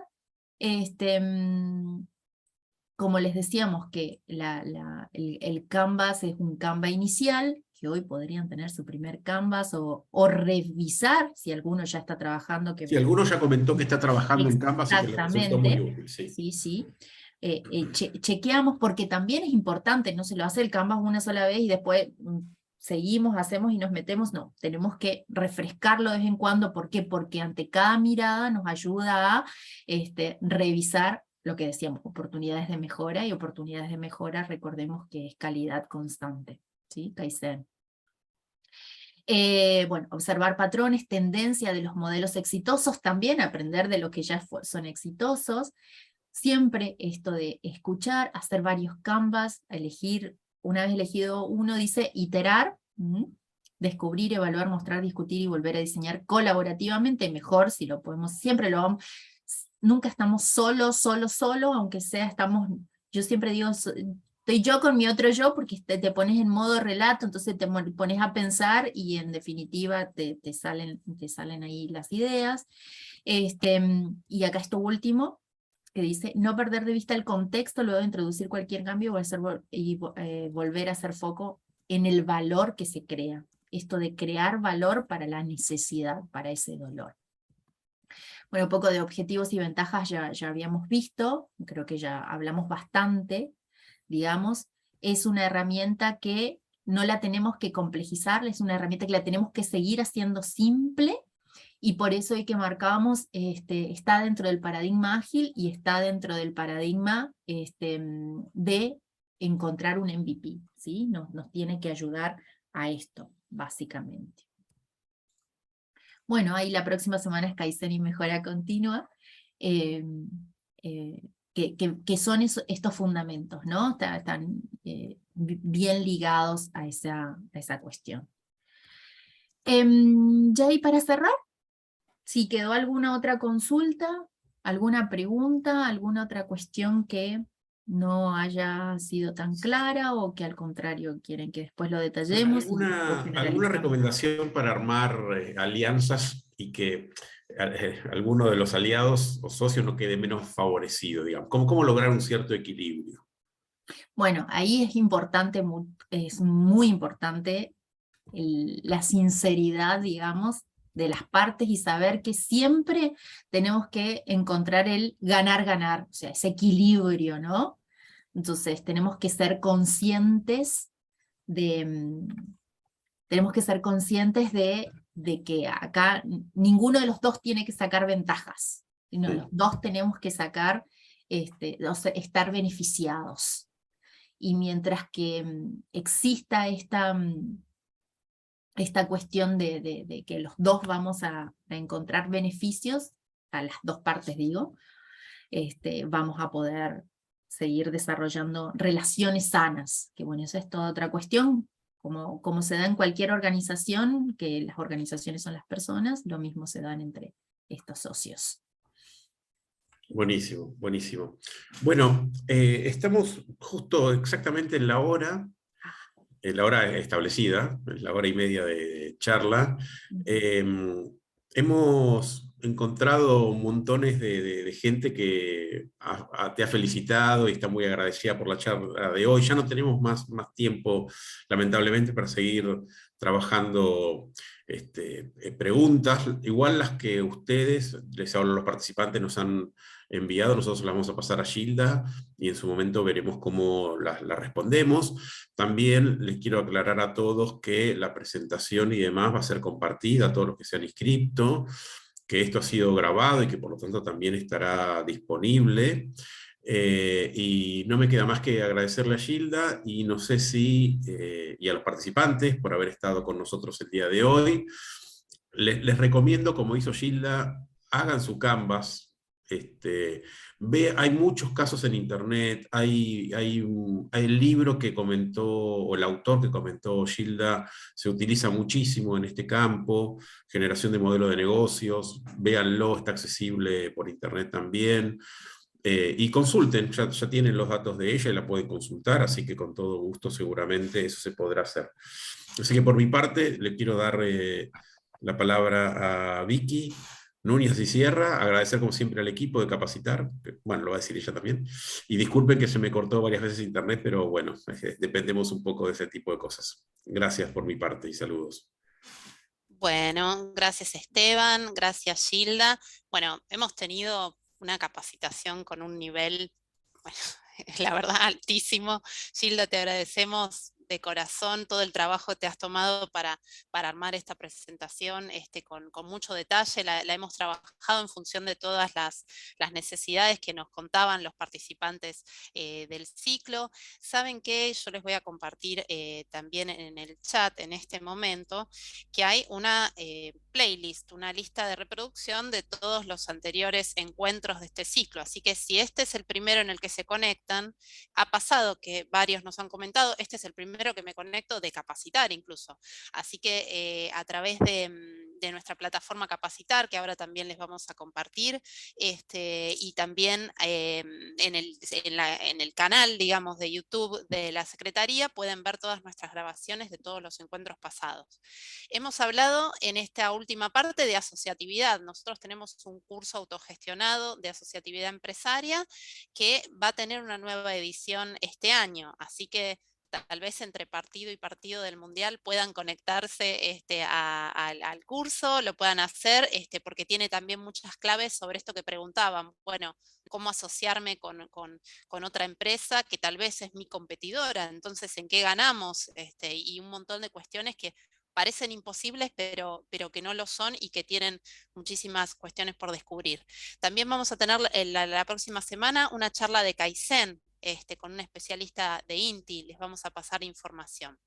como les decíamos que el Canvas es un Canva inicial, que hoy podrían tener su primer Canvas o revisar, si alguno ya está trabajando. Sí, alguno ya comentó que está trabajando en Canvas y que le resultó muy Exactamente, útil. Sí. sí, sí. Chequeamos, porque también es importante, no se lo hace el Canvas una sola vez y después seguimos, hacemos y nos metemos. No, tenemos que refrescarlo de vez en cuando. ¿Por qué? Porque ante cada mirada nos ayuda a revisar lo que decíamos, oportunidades de mejora, y oportunidades de mejora, recordemos que es calidad constante, ¿sí? Kaizen. Bueno, observar patrones, tendencia de los modelos exitosos, también aprender de lo que ya son exitosos. Siempre esto de escuchar, hacer varios canvas, elegir, una vez elegido uno, dice iterar, descubrir, evaluar, mostrar, discutir y volver a diseñar colaborativamente, mejor si lo podemos, siempre lo vamos. Nunca estamos solo, aunque sea yo siempre digo, estoy yo con mi otro yo, porque te pones en modo relato, entonces te pones a pensar y en definitiva te salen ahí las ideas. Y acá esto último, que dice, no perder de vista el contexto luego de introducir cualquier cambio volver a hacer foco en el valor que se crea. Esto de crear valor para la necesidad, para ese dolor. Bueno, un poco de objetivos y ventajas ya habíamos visto, creo que ya hablamos bastante, digamos. Es una herramienta que no la tenemos que complejizar, es una herramienta que la tenemos que seguir haciendo simple, y por eso hay que marcábamos, está dentro del paradigma ágil y está dentro del paradigma de encontrar un MVP, ¿sí? Nos tiene que ayudar a esto, básicamente. Bueno, ahí la próxima semana es Kaizen y mejora continua, eh, que son estos fundamentos, ¿no? Están bien ligados a esa cuestión. Ya ahí para cerrar, si quedó alguna otra consulta, alguna pregunta, alguna otra cuestión que no haya sido tan clara, o que al contrario quieren que después lo detallemos o ¿Alguna generalizamos. recomendación para armar alianzas y que alguno de los aliados o socios no quede menos favorecido, digamos? ¿Cómo lograr un cierto equilibrio? Bueno, ahí es importante, es muy importante la sinceridad, digamos, de las partes, y saber que siempre tenemos que encontrar el ganar-ganar, o sea, ese equilibrio, ¿no? Entonces tenemos que ser conscientes de, tenemos que ser conscientes de que acá ninguno de los dos tiene que sacar ventajas, sino los dos tenemos que sacar, o sea, estar beneficiados. Y mientras que exista esta cuestión de que los dos vamos a encontrar beneficios, a las dos partes digo, vamos a poder seguir desarrollando relaciones sanas, que bueno, eso es toda otra cuestión, como se da en cualquier organización, que las organizaciones son las personas, lo mismo se dan entre estos socios. Buenísimo, buenísimo. Bueno, estamos justo exactamente en la hora establecida, en la hora y media de charla. Hemos encontrado montones de gente que te ha felicitado y está muy agradecida por la charla de hoy. Ya no tenemos más tiempo, lamentablemente, para seguir trabajando preguntas, igual las que ustedes, les hablo a los participantes, nos han enviado, nosotros las vamos a pasar a Gilda y en su momento veremos cómo las respondemos. También les quiero aclarar a todos que la presentación y demás va a ser compartida a todos los que se han inscrito, que esto ha sido grabado y que por lo tanto también estará disponible. Y no me queda más que agradecerle a Gilda y no sé si, y a los participantes por haber estado con nosotros el día de hoy. Les recomiendo, como hizo Gilda, hagan su Canvas. Hay muchos casos en internet, hay el libro que comentó, o el autor que comentó Gilda, se utiliza muchísimo en este campo, generación de modelo de negocios, véanlo, está accesible por internet también. Y consulten, ya tienen los datos de ella y la pueden consultar, así que con todo gusto seguramente eso se podrá hacer. Así que por mi parte le quiero dar la palabra a Vicky Núñez y Sierra, agradecer como siempre al equipo de Capacitar, bueno, lo va a decir ella también, y disculpen que se me cortó varias veces internet, pero bueno, dependemos un poco de ese tipo de cosas. Gracias por mi parte y saludos. Bueno, gracias Esteban, gracias Gilda. Bueno, hemos tenido una capacitación con un nivel, bueno, la verdad, altísimo. Gilda, te agradecemos de corazón todo el trabajo que te has tomado para armar esta presentación con mucho detalle. La hemos trabajado en función de todas las necesidades que nos contaban los participantes del ciclo. ¿Saben qué? Yo les voy a compartir también en el chat en este momento que hay una playlist, una lista de reproducción de todos los anteriores encuentros de este ciclo. Así que si este es el primero en el que se conectan, ha pasado que varios nos han comentado, este es el primero que me conecto de Capacitar incluso. Así que a través de nuestra plataforma Capacitar, que ahora también les vamos a compartir, y también en el canal, digamos, de YouTube de la Secretaría, pueden ver todas nuestras grabaciones de todos los encuentros pasados. Hemos hablado en esta última parte de asociatividad. Nosotros tenemos un curso autogestionado de asociatividad empresaria que va a tener una nueva edición este año, así que tal vez entre partido y partido del Mundial puedan conectarse al curso, lo puedan hacer, porque tiene también muchas claves sobre esto que preguntaban, bueno, cómo asociarme con otra empresa que tal vez es mi competidora, entonces en qué ganamos, y un montón de cuestiones que parecen imposibles, pero que no lo son y que tienen muchísimas cuestiones por descubrir. También vamos a tener la próxima semana una charla de Kaizen, con un especialista de INTI, les vamos a pasar información.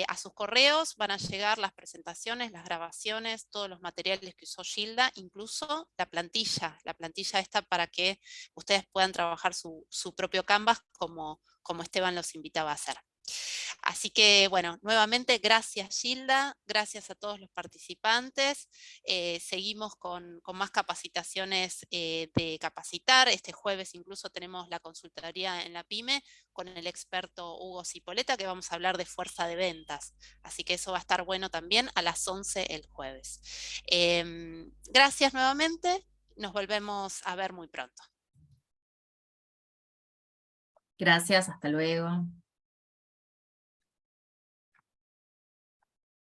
A sus correos van a llegar las presentaciones, las grabaciones, todos los materiales que usó Gilda, incluso la plantilla esta para que ustedes puedan trabajar su propio Canvas como Esteban los invitaba a hacer. Así que, bueno, nuevamente gracias Gilda, gracias a todos los participantes. Seguimos con más capacitaciones de capacitar. Este jueves incluso tenemos la consultoría en la PYME con el experto Hugo Cipoleta, que vamos a hablar de fuerza de ventas. Así que eso va a estar bueno también a las 11 el jueves. Gracias nuevamente, nos volvemos a ver muy pronto. Gracias, hasta luego.